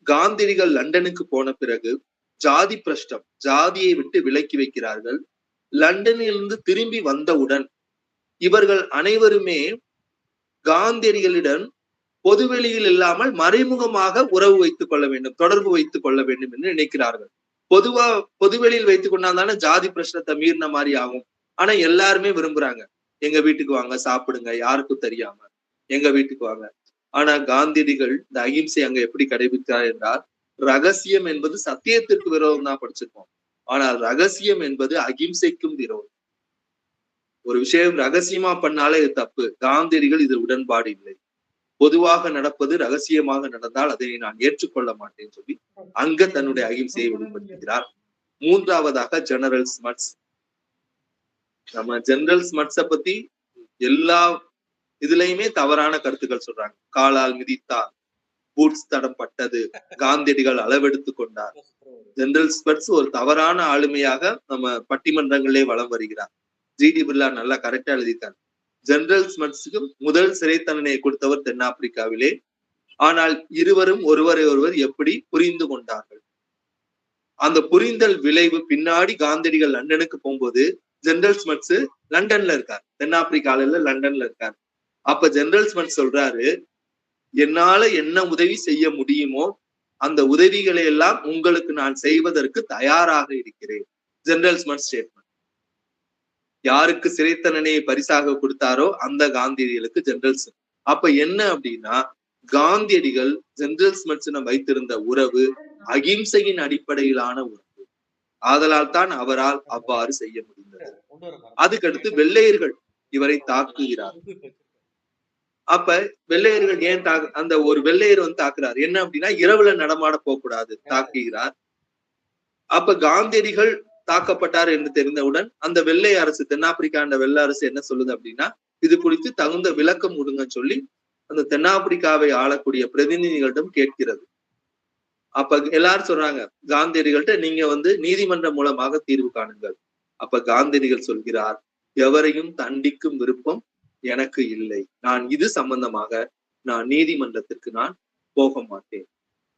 காந்தியடிகள் லண்டனுக்கு போன பிறகு ஜாதி பிரஷ்டம், ஜாதியை விட்டு விலக்கி வைக்கிறார்கள். லண்டனிலிருந்து திரும்பி வந்தவுடன் இவர்கள் அனைவருமே காந்தியடிகளிடம் பொதுவெளியில் இல்லாமல் மறைமுகமாக உறவு வைத்துக் கொள்ள வேண்டும், தொடர்பு வைத்துக் கொள்ள வேண்டும் என்று நினைக்கிறார்கள். பொதுவெளியில் வைத்துக் கொண்டால் தானே ஜாதி பிரச்சனத்தை மீறின மாதிரி ஆகும். ஆனா எல்லாருமே விரும்புறாங்க, எங்க வீட்டுக்கு வாங்க சாப்பிடுங்க, யாருக்கும் தெரியாம எங்க வீட்டுக்கு வாங்க. ஆனா காந்தியடிகள் இந்த அகிம்சை அங்க எப்படி கடைபிடித்தார் என்றால், ரகசியம் என்பது சத்தியத்திற்கு விரோதம் தான் படிச்சிருக்கோம். ஆனால் ரகசியம் என்பது அகிம்சைக்கும் விரோதம். ஒரு விஷயம் ரகசியமா பண்ணாலே இது தப்பு. காந்தியடிகள் இது உடன்பாடு இல்லை. பொதுவாக நடப்பது ரகசியமாக நடந்தால் அதை நான் ஏற்றுக்கொள்ள மாட்டேன்னு சொல்லி அங்க தன்னுடைய அகிம்சையை வெளிப்படுத்துகிறார். மூன்றாவதாக ஜெனரல் ஸ்மட்ஸ். நம்ம ஜெனரல் ஸ்மட்ஸ பத்தி எல்லா இதுலயுமே தவறான கருத்துக்கள் சொல்றாங்க. காலால் மிதித்தார், பூட்ஸ் தடம் பட்டது, காந்தியடிகள் அளவெடுத்து கொண்டார். ஜெனரல் ஸ்மட்ஸ் ஒரு தவறான ஆளுமையாக நம்ம பட்டிமன்றங்களே வலம் வருகிறார். ஜிடி பிர்லா நல்லா கரெக்டா எழுதிட்டார். ஜெனரல் ஸ்மட்ஸுக்கு முதல் சிறை தண்டனையை கொடுத்தவர் தென்னாப்பிரிக்காவிலே. ஆனால் இருவரும் ஒருவரை ஒருவர் எப்படி புரிந்து கொண்டார்கள். அந்த புரிந்தல் விளைவு பின்னாடி காந்தியடிகள் லண்டனுக்கு போகும்போது ஜெனரல் ஸ்மட்ஸ் லண்டன்ல இருக்கார், தென்னாப்பிரிக்கால லண்டன்ல இருக்கார். அப்ப ஜெனரல் ஸ்மட்ஸ் சொல்றாரு, என்னால என்ன உதவி செய்ய முடியுமோ அந்த உதவிகளை எல்லாம் உங்களுக்கு நான் செய்வதற்கு தயாராக இருக்கிறேன். General Smuts statement. யாருக்கு சிறை தண்டனையை பரிசாக கொடுத்தாரோ அந்த காந்தியடிகளுக்கு ஜெனரல் ஸ்மட்ஸ். அப்ப என்ன அப்படின்னா, காந்தியடிகள் ஜெனரல் ஸ்மட்ஸிடம் வைத்திருந்த உறவு அகிம்சையின் அடிப்படையிலான உறவு. ஆதலால் தான் அவரால் அவ்வாறு செய்ய முடிந்தது. அதுக்கடுத்து வெள்ளையர்கள் இவரை தாக்குகிறார். அப்ப வெள்ளையர்கள் ஏன் அந்த ஒரு வெள்ளையர் வந்து தாக்குறார் என்ன அப்படின்னா, இரவுல நடமாட போக கூடாது, தாக்குகிறார். அப்ப காந்தியடிகள் தாக்கப்பட்டார் என்று தெரிந்தவுடன் அந்த வெள்ளை அரசு, தென்னாப்பிரிக்கா வெள்ளை அரசு என்ன சொல்லுது அப்படின்னா, இது குறித்து தகுந்த விளக்கம் கொடுங்கன்னு சொல்லி அந்த தென்னாப்பிரிக்காவை ஆளக்கூடிய பிரதிநிதிகளிடம் கேட்கிறது. அப்ப எல்லாரும் சொல்றாங்க காந்தியடிகள்கிட்ட, நீங்க வந்து நீதிமன்றம் மூலமாக தீர்வு காணுங்கள். அப்ப காந்தியடிகள் சொல்கிறார், எவரையும் தண்டிக்கும் விருப்பம் எனக்கு இல்லை. நான் இது சம்பந்தமாக நான் நீதிமன்றத்திற்கு நான் போக மாட்டேன்.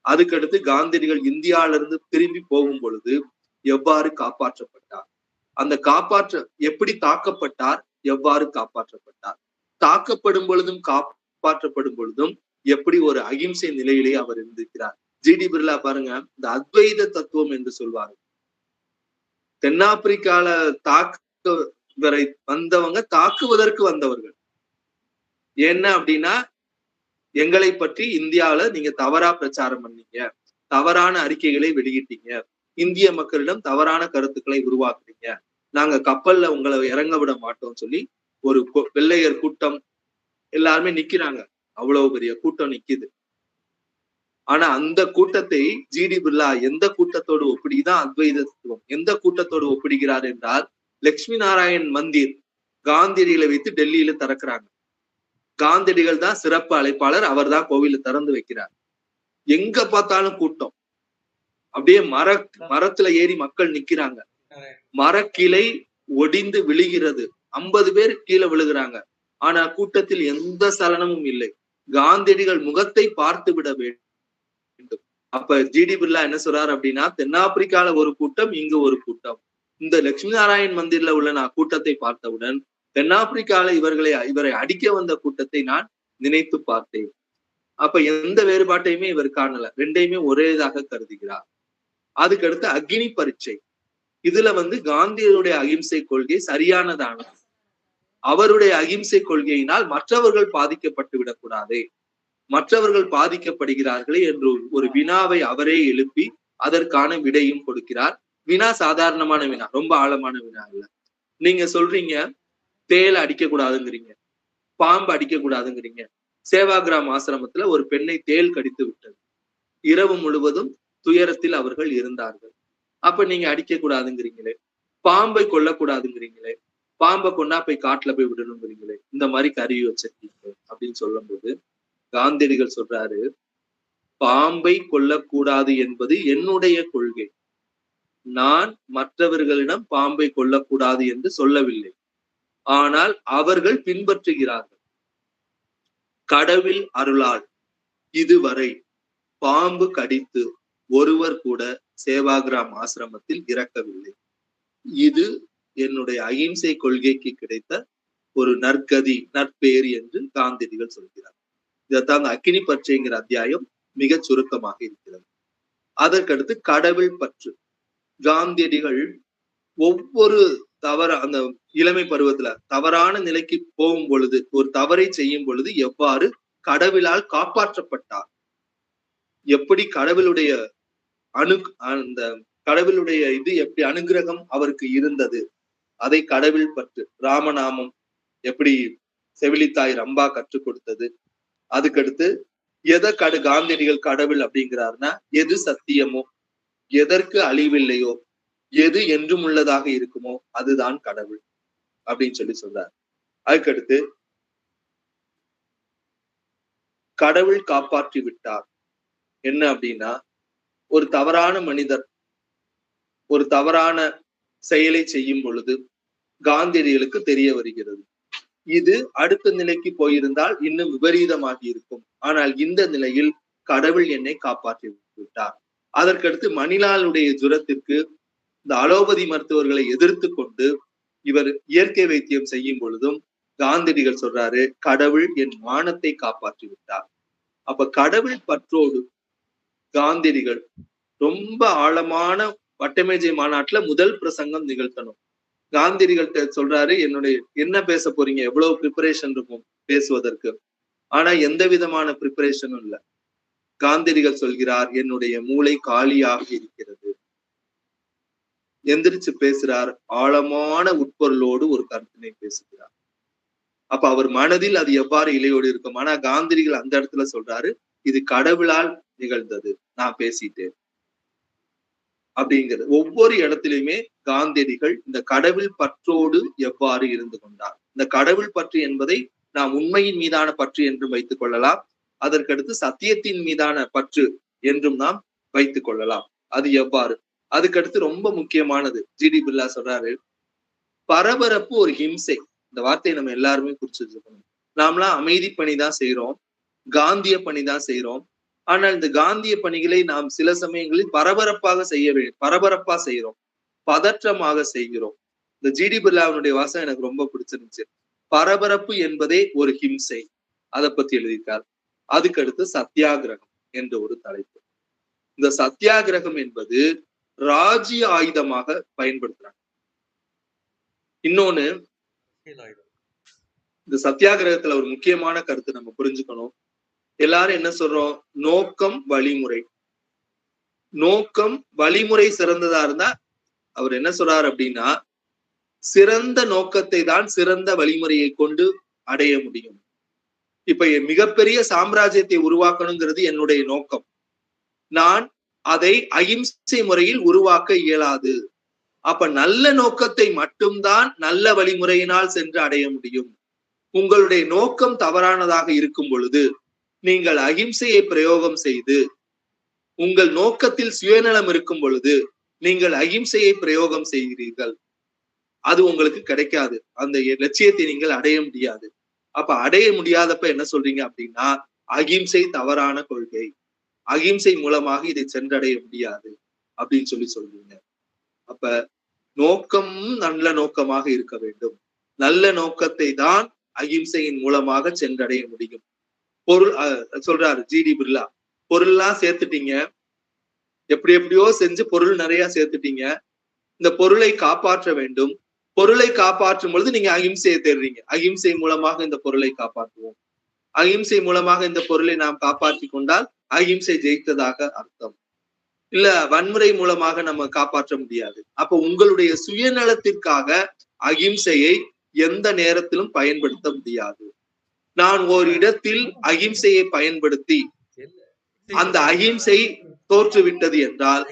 அதுக்கடுத்து காந்தியடிகள் இந்தியாவிலிருந்து திரும்பி போகும் பொழுது எவ்வாறு காப்பாற்றப்பட்டார், அந்த எப்படி தாக்கப்பட்டார், எவ்வாறு காப்பாற்றப்பட்டார், தாக்கப்படும் பொழுதும் காப்பாற்றப்படும் பொழுதும் எப்படி ஒரு அகிம்சை நிலையிலே அவர் இருந்திருக்கிறார். ஜிடி பிர்லா பாருங்க, இந்த அத்வைத தத்துவம் என்று சொல்வாரு. தென்னாப்பிரிக்கால வரை வந்தவங்க தாக்குவதற்கு வந்தவர்கள். என்ன அப்படின்னா, எங்களை பற்றி இந்தியாவில நீங்க தவறா பிரச்சாரம் பண்ணீங்க, தவறான அறிக்கைகளை வெளியிட்டீங்க, இந்திய மக்களிடம் தவறான கருத்துக்களை உருவாக்குறீங்க, நாங்க கப்பல்ல உங்களை இறங்க விட மாட்டோம்னு சொல்லி ஒரு வெள்ளையர் கூட்டம் எல்லாருமே நிக்கிறாங்க. அவ்வளவு பெரிய கூட்டம் நிக்குது. ஆனா அந்த கூட்டத்தை ஜிடி பிர்லா எந்த கூட்டத்தோடு ஒப்பிடுதான் அத்வைதத்துவம் எந்த கூட்டத்தோடு ஒப்பிடுகிறார் என்றால், லட்சுமி நாராயண் மந்திர் காந்தியடிகளை வைத்து டெல்லியில திறக்கிறாங்க. காந்தியடிகள் தான் சிறப்பு அழைப்பாளர், அவர் தான் கோவில திறந்து வைக்கிறார். எங்க பார்த்தாலும் கூட்டம். அப்படியே மரத்துல ஏறி மக்கள் நிக்கிறாங்க. மரக்கிளை ஒடிந்து விழுகிறது. 50 பேர் கீழே விழுகிறாங்க. ஆனா கூட்டத்தில் எந்த சலனமும் இல்லை. காந்தியடிகள் முகத்தை பார்த்து விட வேண்டும். அப்ப ஜிடி பிர்லா என்ன சொல்றாரு அப்படின்னா, தென்னாப்பிரிக்கால ஒரு கூட்டம், இங்க ஒரு கூட்டம். இந்த லட்சுமி நாராயண் மந்திர்ல உள்ள நான் கூட்டத்தை பார்த்தவுடன் தென்னாப்பிரிக்கால இவரை அடிக்க வந்த கூட்டத்தை நான் நினைத்து பார்த்தேன். அப்ப எந்த வேறுபாட்டையுமே இவர் காணல, ரெண்டையுமே ஒரேதாக கருதுகிறார். அதுக்கடுத்து அக்னி பரீட்சை. இதுல வந்து காந்தியருடைய அகிம்சை கொள்கை சரியானதான, அவருடைய அகிம்சை கொள்கையினால் மற்றவர்கள் பாதிக்கப்பட்டு விடக்கூடாது, மற்றவர்கள் பாதிக்கப்படுகிறார்களே என்று ஒரு வினாவை அவரே எழுப்பி அதற்கான விடையும் கொடுக்கிறார். வினா சாதாரணமான வினா, ரொம்ப ஆழமான வினா இல்ல. நீங்க சொல்றீங்க தேலை அடிக்க கூடாதுங்கிறீங்க, பாம்பு அடிக்க கூடாதுங்கிறீங்க. சேவாகிராம் ஆசிரமத்துல ஒரு பெண்ணை தேல் கடித்து விட்டது. இரவு முழுவதும் துயரத்தில் அவர்கள் இருந்தார்கள். அப்ப நீங்க அடிக்க கூடாதுங்கிறீங்களே, பாம்பை கொல்லக்கூடாதுங்கிறீங்களே, பாம்பை கொண்டா போய் காட்டுல போய் விடணுங்கிறீங்களே, இந்த மாதிரி கருவி வச்சிருக்கீங்க அப்படின்னு சொல்லும் போது காந்தியடிகள் சொல்றாரு, பாம்பை கொல்லக்கூடாது என்பது என்னுடைய கொள்கை, நான் மற்றவர்களிடம் பாம்பை கொல்லக்கூடாது என்று சொல்லவில்லை, ஆனால் அவர்கள் பின்பற்றுகிறார்கள். கடவுள் அருளால் இதுவரை பாம்பு கடித்து ஒருவர் கூட சேவாகிராம் ஆசிரமத்தில் இறக்கவில்லை. இது என்னுடைய அகிம்சை கொள்கைக்கு கிடைத்த ஒரு நற்கதி, நற்பேறு என்று காந்தியடிகள் சொல்கிறார். இதைத்தான் அந்த அக்னி பரீட்சைங்கிற அத்தியாயம் மிக சுருக்கமாக இருக்கிறது. அதற்கடுத்து கடவுள் பற்று. காந்தியடிகள் ஒவ்வொரு அந்த இளமை பருவத்துல தவறான நிலைக்கு போகும் பொழுது, ஒரு தவறை செய்யும் பொழுது எவ்வாறு கடவுளால் காப்பாற்றப்பட்டார், எப்படி கடவுளுடைய அந்த கடவுளுடைய இது எப்படி அனுகிரகம் அவருக்கு இருந்தது, அதை கடவுள் பற்று ராமநாமம் எப்படி செவிலித்தாய் ரம்பா கற்றுக் கொடுத்தது. அதுக்கடுத்து எதை காந்தியடிகள் கடவுள் அப்படிங்கிறாருன்னா, எது சத்தியமோ, எதற்கு அழிவில்லையோ, எது என்றும் உள்ளதாக இருக்குமோ அதுதான் கடவுள் அப்படின்னு சொல்லி சொல்றார். அதுக்கடுத்து கடவுள் காப்பாற்றி விட்டார் என்ன அப்படின்னா, ஒரு தவறான மனிதர் ஒரு தவறான செயலை செய்யும் பொழுது காந்தியடிகளுக்கு தெரிய வருகிறது, இது அடுத்த நிலைக்கு போயிருந்தால் இன்னும் விபரீதமாகி இருக்கும், ஆனால் இந்த நிலையில் கடவுள் என்னை காப்பாற்றி விட்டார். அதற்கடுத்து மணிலாலுடைய ஜுரத்திற்கு இந்த அலோபதி மருத்துவர்களை எதிர்த்து கொண்டு இவர் இயற்கை வைத்தியம் செய்யும் பொழுதும் காந்தியடிகள் சொல்றாரு, கடவுள் என் மானத்தை காப்பாற்றி விட்டார். அப்ப கடவுள் பற்றோடு காந்தியடிகள் ரொம்ப ஆழமான வட்டமேஜை மாநாட்டுல முதல் பிரசங்கம் நிகழ்த்தணும். காந்தியடிகள்கிட்ட சொல்றாரு, என்னுடைய என்ன பேச போறீங்க, எவ்வளவு ப்ரிப்பரேஷன் இருக்கும் பேசுவதற்கு, ஆனா எந்த விதமான ப்ரிப்பரேஷனும் இல்லை. காந்தியடிகள் சொல்கிறார், என்னுடைய மூளை காலியாக இருக்கிறது. எந்திரிச்சு பேசுறார், ஆழமான உட்பொருளோடு ஒரு கருத்தினை பேசுகிறார். அப்ப அவர் மனதில் அது எவ்வாறு இலையோடு இருக்கும். ஆனா காந்தியடிகள் அந்த இடத்துல சொல்றாரு, இது கடவுளால் நிகழ்ந்தது, நான் பேசிட்டேன் அப்படிங்கிறது. ஒவ்வொரு இடத்திலுமே காந்தியடிகள் இந்த கடவுள் பற்றோடு எவ்வாறு இருந்து கொண்டார். இந்த கடவுள் பற்று என்பதை நாம் உண்மையின் மீதான பற்று என்றும் வைத்துக் கொள்ளலாம், அதற்கடுத்து சத்தியத்தின் மீதான பற்று என்றும் நாம் வைத்துக் கொள்ளலாம். அது எவ்வாறு, அதுக்கடுத்து ரொம்ப முக்கியமானது ஜிடி பிர்லா சொல்றாரு, பரபரப்பு ஒரு ஹிம்சை. இந்த வார்த்தையை நம்ம எல்லாருமே குறிச்சு வச்சுக்கணும். நாம்லாம் அமைதி பணி தான் செய்யறோம், காந்திய பணி தான் செய்யறோம். ஆனால் இந்த காந்திய பணிகளை நாம் சில சமயங்களில் பரபரப்பா செய்யறோம், பதற்றமாக செய்கிறோம். இந்த ஜிடி பிர்லாவுடைய வாசம் எனக்கு ரொம்ப பிடிச்சிருந்துச்சு. பரபரப்பு என்பதே ஒரு ஹிம்சை, அதை பத்தி எழுதியிருக்கார். அதுக்கடுத்து சத்தியாகிரகம் என்ற ஒரு தலைப்பு. இந்த சத்தியாகிரகம் என்பது ராஜ்ய ஆயுதமாக பயன்படுத்துறாங்க. இன்னொன்னு, இந்த சத்தியாகிரகத்துல ஒரு முக்கியமான கருத்து நம்ம புரிஞ்சுக்கணும். எல்லாரும் என்ன சொல்றோம், நோக்கம் வழிமுறை. நோக்கம் வழிமுறை சிறந்ததா இருந்தா அவர் என்ன சொல்றாரு அப்படின்னா, சிறந்த நோக்கத்தை தான் சிறந்த வழிமுறையை கொண்டு அடைய முடியும். இப்ப மிகப்பெரிய சாம்ராஜ்யத்தை உருவாக்கணுங்கிறது என்னுடைய நோக்கம், நான் அதை அகிம்சை முறையில் உருவாக்க இயலாது. அப்ப நல்ல நோக்கத்தை மட்டும்தான் நல்ல வழிமுறையினால் சென்று அடைய முடியும். உங்களுடைய நோக்கம் தவறானதாக இருக்கும் பொழுது நீங்கள் அகிம்சையை பிரயோகம் செய்து, உங்கள் நோக்கத்தில் சுயநலம் இருக்கும் பொழுது நீங்கள் அகிம்சையை பிரயோகம் செய்கிறீர்கள், அது உங்களுக்கு கிடைக்காது, அந்த லட்சியத்தை நீங்கள் அடைய முடியாது. அப்ப அடைய முடியாதப்ப என்ன சொல்றீங்க அப்படின்னா, அகிம்சை தவறான கொள்கை, அகிம்சை மூலமாக இதை சென்றடைய முடியாது அப்படின்னு சொல்றீங்க. அப்ப நோக்கம் நல்ல நோக்கமாக இருக்க வேண்டும், நல்ல நோக்கத்தை தான் அகிம்சையின் மூலமாக சென்றடைய முடியும். பொருள் சொல்றாரு ஜிடி பிர்லா, பொருள்லாம் சேர்த்துட்டீங்க, எப்படியோ செஞ்சு பொருள் நிறைய சேர்த்துட்டீங்க, இந்த பொருளை காப்பாற்ற வேண்டும், பொருளை காப்பாற்றும் பொழுது நீங்க அகிம்சையை தேடுறீங்க, அகிம்சை மூலமாக இந்த பொருளை காப்பாற்றுவோம், அகிம்சை மூலமாக இந்த பொருளை நாம் காப்பாற்றி கொண்டால் அகிம்சை ஜெயித்ததாக அர்த்தம். இல்ல வன்முறை மூலமாக நம்ம காப்பாற்ற முடியாது. அப்ப உங்களுடைய சுயநலத்திற்காக அகிம்சையை எந்த நேரத்திலும் பயன்படுத்த முடியாது. நான் ஒரு இடத்தில் அகிம்சையை பயன்படுத்தி அந்த அகிம்சை தோற்றுவிட்டது என்றால்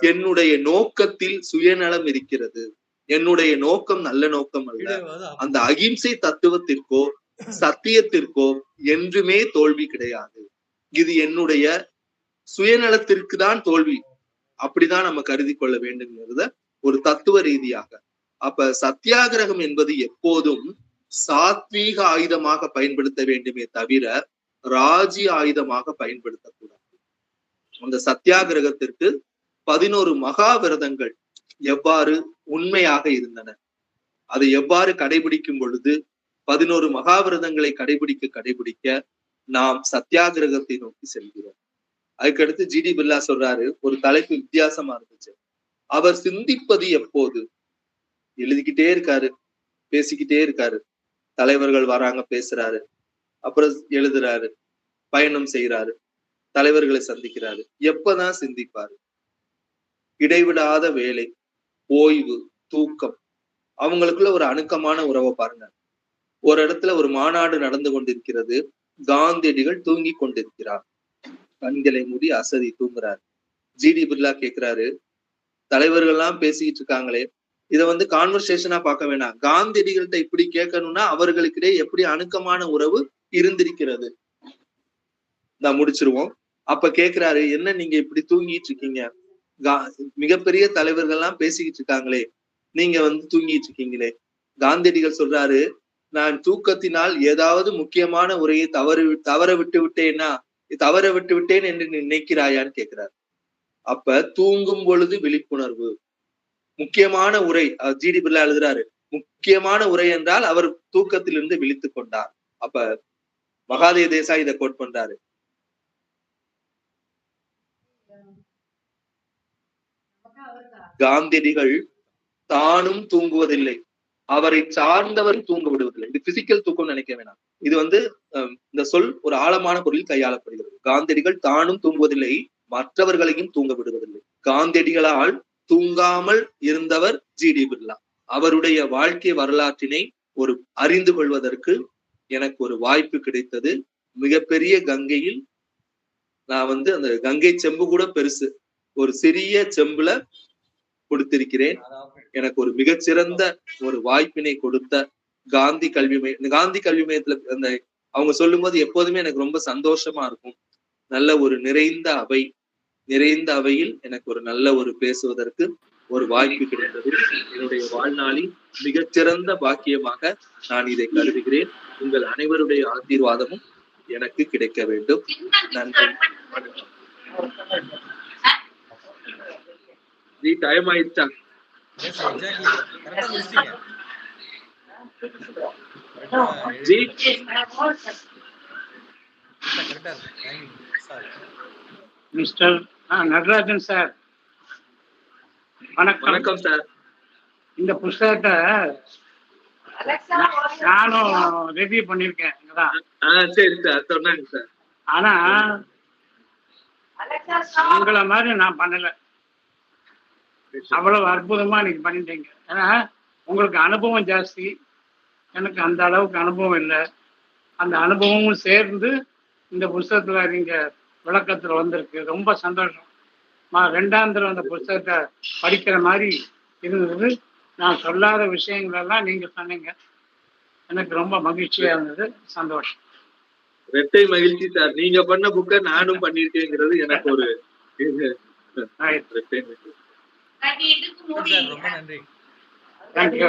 என்னுடைய நோக்கத்தில் சுயநலம் இருக்கிறது, என்னுடைய நோக்கம் நல்ல நோக்கம் அல்ல. அந்த அகிம்சை தத்துவத்திற்கோ சத்தியத்திற்கோ என்றுமே தோல்வி கிடையாது. இது என்னுடைய சுயநலத்திற்கு தான் தோல்வி, அப்படிதான் நம்ம கருதி கொள்ள வேண்டும்ங்கிறத ஒரு தத்துவ ரீதியாக. அப்ப சத்தியாகிரகம் என்பது எப்போதும் சாத்வீக ஆயுதமாக பயன்படுத்த வேண்டுமே தவிர ராஜ்ய ஆயுதமாக பயன்படுத்தக்கூடாது. அந்த சத்தியாகிரகத்திற்கு 11 மகாவிரதங்கள் எவ்வாறு உண்மையாக இருந்தன, அதை எவ்வாறு கடைபிடிக்கும் பொழுது 11 மகாவிரதங்களை கடைபிடிக்க நாம் சத்தியாகிரகத்தை நோக்கி செல்கிறோம். அதுக்கடுத்து ஜிடி பிர்லா சொல்றாரு, ஒரு தலைப்பு வித்தியாசமா இருந்துச்சு, அவர் சிந்திப்பது எப்போது, எழுதிக்கிட்டே இருக்காரு, பேசிக்கிட்டே இருக்காரு. தலைவர்கள் வராங்க, பேசுறாரு, அப்புறம் எழுதுறாரு, பயணம் செய்யறாரு, தலைவர்களை சந்திக்கிறாரு. எப்பதான் சிந்திப்பாரு? இடைவிடாத வேலை, ஓய்வு, தூக்கம், அவங்களுக்குள்ள ஒரு அணுக்கமான உறவை பாருங்க. ஒரு இடத்துல ஒரு மாநாடு நடந்து கொண்டிருக்கிறது, காந்தியடிகள் தூங்கி கொண்டிருக்கிறார், கண்களை மூடி அசதி தூங்குறாரு. ஜிடி பிர்லா கேட்கிறாரு, தலைவர்கள் எல்லாம் பேசிக்கிட்டு இருக்காங்களே, இதை வந்து கான்வர்சேஷனா பார்க்க வேணாம், காந்தியடிகள்கிட்ட இப்படி கேட்கணும்னா அவர்களுக்கிடையே எப்படி அணுக்கமான உறவு இருந்திருக்கிறது. நான் முடிச்சிருவோம். அப்ப கேக்குறாரு, என்ன நீங்க இப்படி தூங்கிட்டு இருக்கீங்க, மிகப்பெரிய தலைவர்கள் எல்லாம் பேசிக்கிட்டு இருக்காங்களே, நீங்க வந்து தூங்கிட்டு இருக்கீங்களே. காந்தியடிகள் சொல்றாரு, நான் தூக்கத்தினால் ஏதாவது முக்கியமான உரையை தவற விட்டு விட்டேன் என்று நினைக்கிறாயான்னு கேட்கிறார். அப்ப தூங்கும் பொழுது விழிப்புணர்வு, முக்கியமான உரை. ஜிடி பிர்லா எழுதுறாரு, முக்கியமான உரை என்றால் அவர் தூக்கத்திலிருந்து விழித்துக் கொண்டார். அப்ப மகாதேவ் தேசாய் இதை கோட் பண்றாரு. காந்தியடிகள் தானும் தூங்குவதில்லை, அவரை சார்ந்தவர் தூங்க விடுவதில்லை. இது பிசிக்கல் தூக்கம் நினைக்க வேணாம். இது வந்து இந்த சொல் ஒரு ஆழமான பொருளில் கையாளப்படுகிறது. காந்தியடிகள் தானும் தூங்குவதில்லை, மற்றவர்களையும் தூங்க விடுவதில்லை. காந்தியடிகளால் தூங்காமல் இருந்தவர் ஜிடி பிர்லா. அவருடைய வாழ்க்கை வரலாற்றினை ஒரு அறிந்து கொள்வதற்கு எனக்கு ஒரு வாய்ப்பு கிடைத்தது. மிகப்பெரிய கங்கையில் நான் வந்து அந்த கங்கை செம்பு கூட பெருசு, ஒரு சிறிய செம்புல கொடுத்திருக்கிறேன். எனக்கு ஒரு மிகச்சிறந்த ஒரு வாய்ப்பினை கொடுத்த காந்தி கல்வி மையம், காந்தி கல்வி மையத்துல அந்த அவங்க சொல்லும் போது எப்போதுமே எனக்கு ரொம்ப சந்தோஷமா இருக்கும். நல்ல ஒரு நிறைந்த அவையில் எனக்கு ஒரு நல்ல ஒரு பேசுவதற்கு ஒரு வாய்ப்பு கிடைத்தது. என்னுடைய வாழ்நாளில் மிகச்சிறந்த பாக்கியமாக நான் இதை கருதுகிறேன். உங்கள் அனைவருடைய ஆசீர்வாதமும் எனக்கு கிடைக்க வேண்டும். நன்றி, வணக்கம். டைம் ஆயிடுச்சா? மிஸ்டர் நடராஜன் சார், வணக்கம். வணக்கம் சார். இந்த புஸ்தகத்தை நானும் ரிவ்யூ பண்ணிருக்கேன். சரி சார், சொன்னாங்க சார். ஆனா உங்களை மாதிரி நான் பண்ணல. அவ்வளவு அற்புதமா நீங்க பண்ணிட்டீங்க. ஏன்னா உங்களுக்கு அனுபவம் ஜாஸ்தி, எனக்கு அந்த அளவுக்கு அனுபவம் இல்லை. அந்த அனுபவமும் சேர்ந்து இந்த புஸ்தகத்துல நீங்க விளக்கத்துல வந்திருக்கு. ரொம்ப சந்தோஷம். நான் 2ஆம் தடவை அந்த புஸ்தகத்தை படிக்கிற மாதிரி இருந்தது. நான் சொல்லாத விஷயங்கள் எல்லாம் நீங்க சொன்னீங்க. எனக்கு ரொம்ப மகிழ்ச்சியா இருந்தது, சந்தோஷம். ரெட்டை மகிழ்ச்சி சார். நீங்க பண்ண புக்கை நானும் பண்ணிருக்கேங்கிறது எனக்கு ஒரு ரெட்டை மகிழ்ச்சி. ரொம்ப நன்றி. தேங்க்யூ.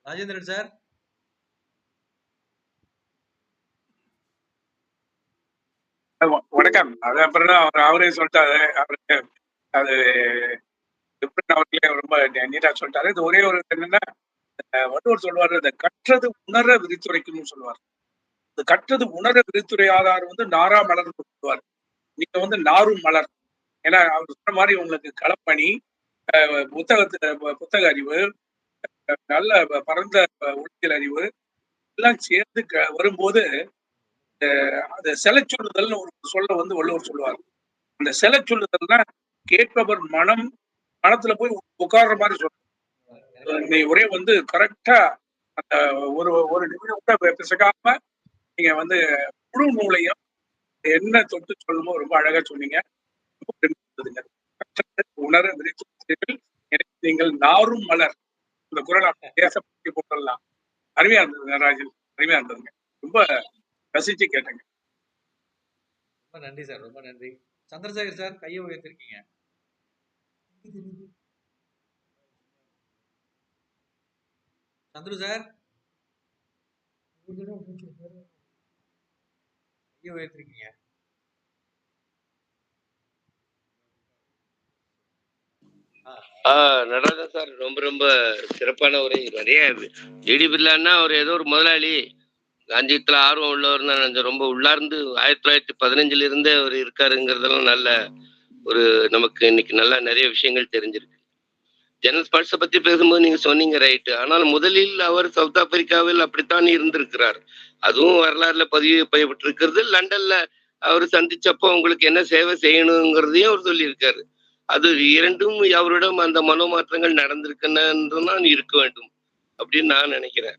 ராஜேந்திரன் சார். வணக்கம். அது அப்புறம் அவரே சொல்லிட்டாரு. அவருக்கு அது அவர்களே ரொம்ப நீட்டா சொல்லிட்டாரு. இது ஒரே ஒரு என்னன்னா, வள்ளுவர் சொல்லுவாரு, இந்த கற்றது உணர விரித்துரைக்கும்னு சொல்லுவார். இந்த கற்றது உணர விரித்துரை ஆதாரம் வந்து நாரா மலர்னு சொல்லுவார். நீங்க வந்து நாரும் மலர். ஏன்னா அவர் சொன்ன மாதிரி உங்களுக்கு களப்பணி, புத்தக அறிவு, நல்ல பரந்த உளவியல் அறிவு எல்லாம் சேர்ந்து வரும்போது அந்த சிலை சொல்லுதல்னு ஒரு சொல்ல வந்து வள்ளுவர் சொல்லுவார். அந்த சிலை சொல்லுதல்னா கேட்பவர் மனத்துல போய் உட்கார்ற மாதிரி சொல்ற ஒரே வந்து கரெக்டா அந்த ஒரு நிமிடம் கூட பிசகாம நீங்க வந்து முழு நூலையும் என்ன தொட்டு சொல்லணுமோ ரொம்ப அழகா சொன்னீங்க. உணர விரித்து நீங்கள் நாரும் மலர் இந்த குரல் தேசப்பட்டி போட்டுடலாம். அருமையா இருந்தது நடராஜன், அருமையா இருந்ததுங்க. ரொம்ப ரசிச்சு கேட்டேங்க. ரொம்ப நன்றி சார், ரொம்ப நன்றி. சந்திரசேகர் சார், கையை உயர்த்திருக்கீங்க. சந்துரு சார், கையை உயர்த்திருக்கீங்க. நடராஜன் சார், ரொம்ப ரொம்ப சிறப்பான உரை. நிறைய ஜிடி பிர்லான்னா அவர் ஏதோ ஒரு முதலாளி, காந்தியத்துல ஆர்வம் உள்ளவர் தான். ரொம்ப உள்ளார்ந்து 1915 இருந்தே அவர் இருக்காருங்கிறதெல்லாம் நல்ல ஒரு நமக்கு இன்னைக்கு நல்லா நிறைய விஷயங்கள் தெரிஞ்சிருக்கு. ஜெனரல் ஸ்பாட்ஸை பத்தி பேசும்போது நீங்க சொன்னீங்க ரைட்டு. ஆனால் முதலில் அவர் சவுத் ஆப்பிரிக்காவில் அப்படித்தான் இருந்திருக்கிறார். அதுவும் வரலாறுல பதிவு செய்யப்பட்டிருக்கிறது. லண்டன்ல அவர் சந்திச்சப்போ உங்களுக்கு என்ன சேவை செய்யணுங்கிறதையும் அவர் சொல்லியிருக்காரு. அது இரண்டும் அவரிடம் அந்த மனோமாற்றங்கள் நடந்திருக்குன்னு தான் இருக்க வேண்டும் அப்படின்னு நான் நினைக்கிறேன்.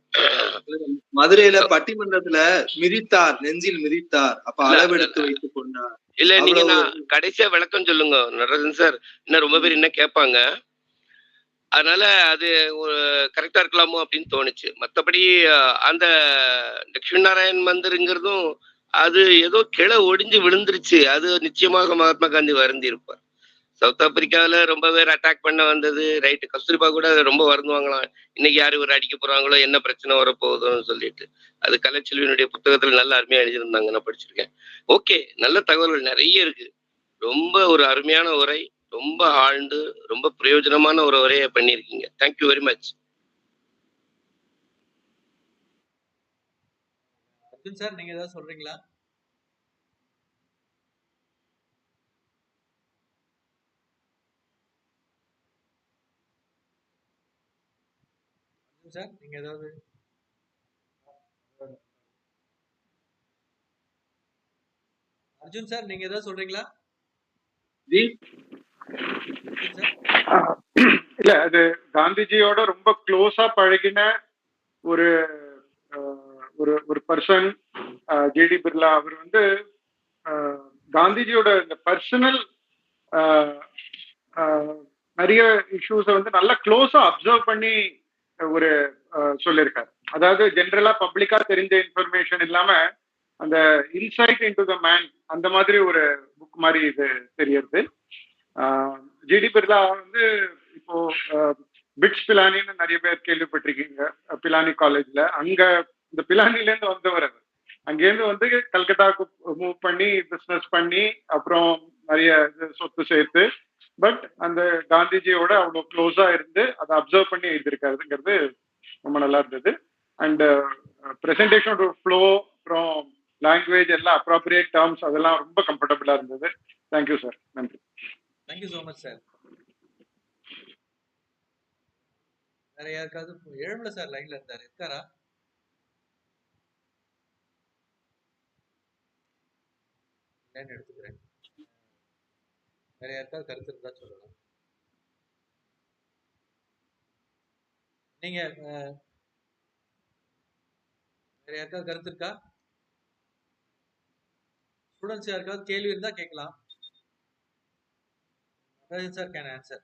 மதுரையில பட்டிமன்றத்துல மிதித்தார், நெஞ்சில் மிதித்தார், அப்ப அளவெடுத்து வைத்துக் கொண்டார். இல்ல நீங்க அவ்வளவு நான் கடைசியா விளக்கம் சொல்லுங்க நடராஜன் சார். இன்னும் ரொம்ப பேர் என்ன கேட்பாங்க. அதனால அது கரெக்டா இருக்கலாமோ அப்படின்னு தோணுச்சு. மத்தபடி அந்த லட்சுமி நாராயண் மந்திருங்கிறதும் அது ஏதோ கிளை ஒடிஞ்சு விழுந்துருச்சு. அது நிச்சயமாக மகாத்மா காந்தி வருந்தி இருப்பார். சவுத் ஆப்பிரிக்காவில் ரொம்ப பேர் அட்டாக் பண்ண வந்தது ரைட்டு. கஸ்தூரிபா கூட ரொம்ப வருந்துவாங்களாம். இன்னைக்கு யாரு ஒரு அடிக்க போறாங்களோ, என்ன பிரச்சனை வரப்போகுதோன்னு சொல்லிட்டு. அது கலைச்செல்வியினுடைய புத்தகத்துல நல்ல அருமையா எழுதியிருந்தாங்க, நான் படிச்சிருக்கேன். ஓகே, நல்ல தகவல்கள் நிறைய இருக்கு. ரொம்ப ஒரு அருமையான உரை, ரொம்ப ஆழ்ந்து ரொம்ப பிரயோஜனமான ஒரு உரையை பண்ணியிருக்கீங்க. Thank you very much. Arjun sir நீங்க ஏதாவது சொல்றீங்களா? அர்ஜுன் சார் நீங்க ஏதாவது அர்ஜுன் சார் நீங்க ஏதாவது சொல்றீங்களா? ஜி அர்ஜுன் சார் இல்ல அது காந்திஜியோட ரொம்ப க்ளோஸா பழகின ஒரு ஒரு ஒரு பர்சன் ஜேடி பிர்லா. அவர் வந்து காந்திஜியோட இந்த பர்சனல் நிறைய இஷ்யூஸை வந்து நல்லா க்ளோஸா அப்சர்வ் பண்ணி ஒரு சொல்லியிருக்காரு. அதாவது ஜென்ரலா பப்ளிக்கா தெரிஞ்ச இன்ஃபர்மேஷன் இல்லாம அந்த இன்சைட் இன்டு த மேன் அந்த மாதிரி ஒரு புக் மாதிரி இது தெரியறது. ஜிடி பிர்லா வந்து இப்போ பிட்ஸ் பிலானின்னு நிறைய பேர் கேள்விப்பட்டிருக்கீங்க. பிலானி காலேஜ்ல அங்க இந்த பிலானில இருந்து வந்தவர். அவர் அங்கேருந்து வந்து கல்கத்தாவுக்கு மூவ் பண்ணி பிசினஸ் பண்ணி அப்புறம் நிறைய சொத்து சேர்த்து பட் அந்த காந்திஜியோட அவ்வளோ க்ளோஸா இருந்து அதை அப்சர்வ் பண்ணி எழுதியிருக்காருங்கிறது ரொம்ப நல்லா இருந்தது. அண்ட் ப்ரெசன்டேஷனோட ஃப்ளோ அப்புறம் லாங்குவேஜ் எல்லாம் அப்ராப்ரியேட் டேர்ம்ஸ் அதெல்லாம் ரொம்ப கம்ஃபர்டபுளா இருந்தது. Thank you sir. நன்றி. Thank you so much sir. வேற யாருக்காவது எழுமல சார் லைன்ல இருந்தாரு, இருக்காரா? லைன் எடுத்துக்கிறேன். வேற யாருக்காவது கருத்து இருந்தா சொல்லலாம். நீங்க வேற யாருக்காவது கருத்து இருக்கா? ஸ்டூடெண்ட்ஸ் யாருக்காவது கேள்வி இருந்தா கேட்கலாம். Natarajan sir can answer.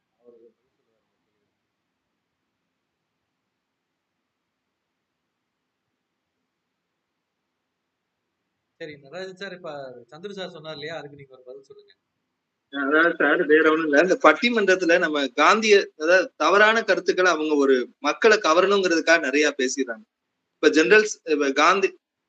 சரி நடராஜன் சார், இப்ப சந்துரு சார் சொன்னார் இல்லையா, அதுக்கு நீங்க ஒரு பதில் சொல்லுங்க. அதாவது சார் வேற ஒண்ணும் இல்ல, இந்த பட்டிமன்றத்துல நம்ம காந்திய அதாவது தவறான கருத்துக்களை அவங்க ஒரு மக்களை கவரணுங்கிறதுக்காக நிறைய பேசிடுறாங்க. இப்ப ஜெனரல்ஸ்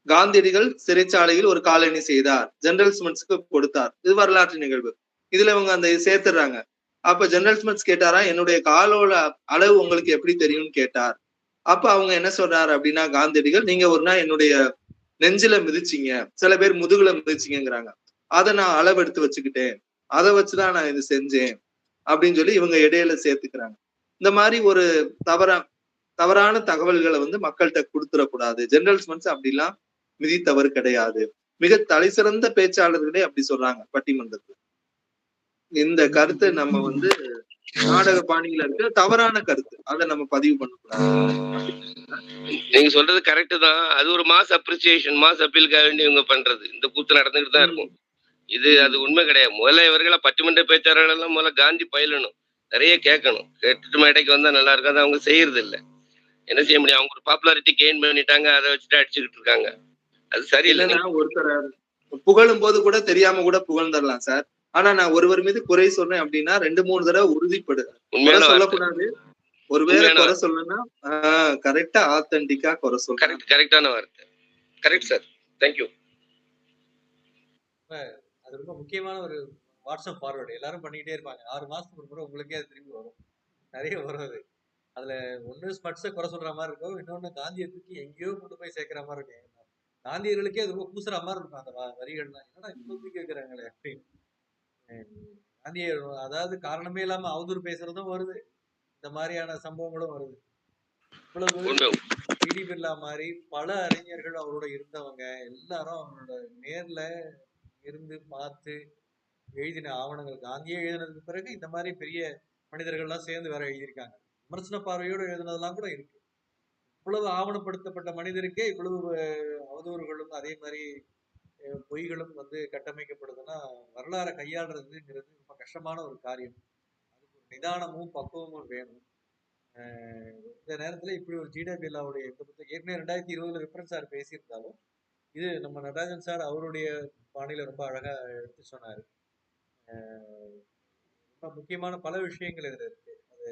காந்தியடிகள் சிறைச்சாலையில் ஒரு காலனி செய்தார், ஜெனரல் ஸ்மித்ஸ்க்கு கொடுத்தார், இது வரலாற்று நிகழ்வு. இதுல இவங்க அந்த சேர்த்துறாங்க. அப்ப ஜெனரல் ஸ்மித்ஸ் கேட்டாரா, என்னுடைய காலோட அளவு உங்களுக்கு எப்படி தெரியும்னு கேட்டார். அப்ப அவங்க என்ன சொல்றாரு அப்படின்னா, காந்தியடிகள் நீங்க ஒரு நாள் என்னுடைய நெஞ்சில மிதிச்சிங்க, சில பேர் முதுகுல மிதிச்சிங்கிறாங்க, அதை நான் அளவெடுத்து வச்சுக்கிட்டேன், அதை வச்சுதான் நான் இது செஞ்சேன் அப்படின்னு சொல்லி இவங்க இடையில சேர்த்துக்கிறாங்க. இந்த மாதிரி ஒரு தவறான தகவல்களை வந்து மக்கள்கிட்ட கொடுத்துடக்கூடாது. ஜெனரல் ஸ்மித்ஸ் அப்படிலாம் மிதித்தவர் கிடையாது. மிக தலை சிறந்த பேச்சாளர்களே அப்படி சொல்றாங்க பட்டிமன்றத்துல. இந்த கருத்து நம்ம வந்து நாடக பாணியில இருக்கு தவறான கருத்து, அதை நம்ம பதிவு பண்ணக்கூடாது. நீங்க சொல்றது கரெக்ட் தான். அது ஒரு மாஸ் அப்ரிசியேஷன், மாஸ் அப்பீலுக்காக வேண்டி இவங்க பண்றது. இந்த கூத்து நடந்துகிட்டு தான் இருக்கும். இது அது உண்மை கிடையாது. முதல்ல இவர்களை பட்டிமன்ற பேச்சாளர்கள் எல்லாம் முதல்ல காந்தி பயிலணும், நிறைய கேட்கணும். கேட்டுட்டு மேடைக்கு வந்தா நல்லா இருக்காது. அவங்க செய்யறது இல்லை. என்ன செய்ய முடியும்? அவங்க ஒரு பாப்புலாரிட்டி கெயின் பண்ணிட்டாங்க, அதை வச்சுட்டு அடிச்சுக்கிட்டு இருக்காங்க. அது சரியில்லை. ஒருத்தர் புகழும் போது கூட தெரியாம கூட புகழ்ந்துடலாம் சார். ஆனா நான் ஒருவர் மீது குறை சொன்னேன் அப்படின்னா 2-3 தடவை உறுதிப்படு. சொல்லக்கூடாது. ஒருவேளை குறை சொல்லணும்னா கரெக்டா ஆத்தென்டிக்கா குறை சொல்லணும். கரெக்டான வார்த்தை. Correct sir. தேங்க்யூ. அது ரொம்ப முக்கியமான ஒரு வாட்ஸ்அப் ஃபார்வர்டு எல்லாரும் பண்ணிக்கிட்டே இருப்பாங்க. 6 மாசத்துக்கு ஒரு முறை உங்களுக்கே அது திரும்பி வரும். நிறைய வரும் அது. அதுல ஒண்ணு ஸ்மட்ஸை குறை சொல்ற மாதிரி இருக்கும், இன்னொன்னு காந்தியை தூக்கி எங்கேயோ கொண்டு போய் சேர்க்கிற மாதிரி இருக்கும். காந்தியர்களுக்கே அது ரொம்ப பூசுற மாதிரி இருக்கும் அந்த வரிகள்லாம். என்னடா இப்போ தூக்கி வைக்கிறாங்களே அப்படின்னு. காந்தியை அதாவது காரணமே இல்லாம அவதூறு பேசுறதும் வருது, இந்த மாதிரியான சம்பவங்களும் வருது. இவ்வளவு உண்மை. ஜிடி பிர்லா மாதிரி பல அறிஞர்கள் அவரோட இருந்தவங்க எல்லாரும் அவரோட நேர்ல இருந்து பார்த்து எழுதின ஆவணங்கள், காந்தியே எழுதினதுக்கு பிறகு இந்த மாதிரி பெரிய மனிதர்கள்லாம் சேர்ந்து வேற எழுதியிருக்காங்க. விமர்சன பார்வையோடு எழுதினதெல்லாம் கூட இருக்கு. இவ்வளவு ஆவணப்படுத்தப்பட்ட மனிதருக்கே இவ்வளவு அவதூறுகளும் அதே மாதிரி பொய்களும் வந்து கட்டமைக்கப்படுதுன்னா வரலாறை கையாளுறதுங்கிறது ரொம்ப கஷ்டமான ஒரு காரியம். அதுக்கு ஒரு நிதானமும் பக்குவமும் வேணும். இந்த நேரத்துல இப்படி ஒரு ஜிடி பிர்லாவுடைய இந்த புத்தகம் ஏற்கனவே 2020 விக்ரம் சார் பேசியிருந்தாலும் இது நம்ம நடராஜன் சார் அவருடைய பாணியில ரொம்ப அழகா எடுத்து சொன்னாரு. ரொம்ப முக்கியமான பல விஷயங்கள் இதுல இருக்கு. அது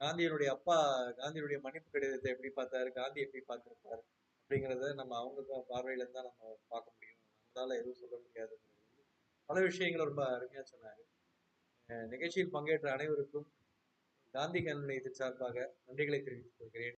காந்தியினுடைய அப்பா காந்தியுடைய மன்னிப்பு கடிதத்தை எப்படி பார்த்தாரு, காந்தி எப்படி பார்த்திருப்பாரு அப்படிங்கிறத நம்ம அவங்க பார்வையில இருந்து தான் நம்ம பார்க்க முடியும். நம்மளால எதுவும் சொல்ல முடியாது. பல விஷயங்களை ரொம்ப அருமையா சொன்னாரு. நிகழ்ச்சியில் பங்கேற்ற அனைவருக்கும் காந்தி கண் நிலையத்தின் சார்பாக நன்றிகளை தெரிவித்துக் கொள்கிறேன்.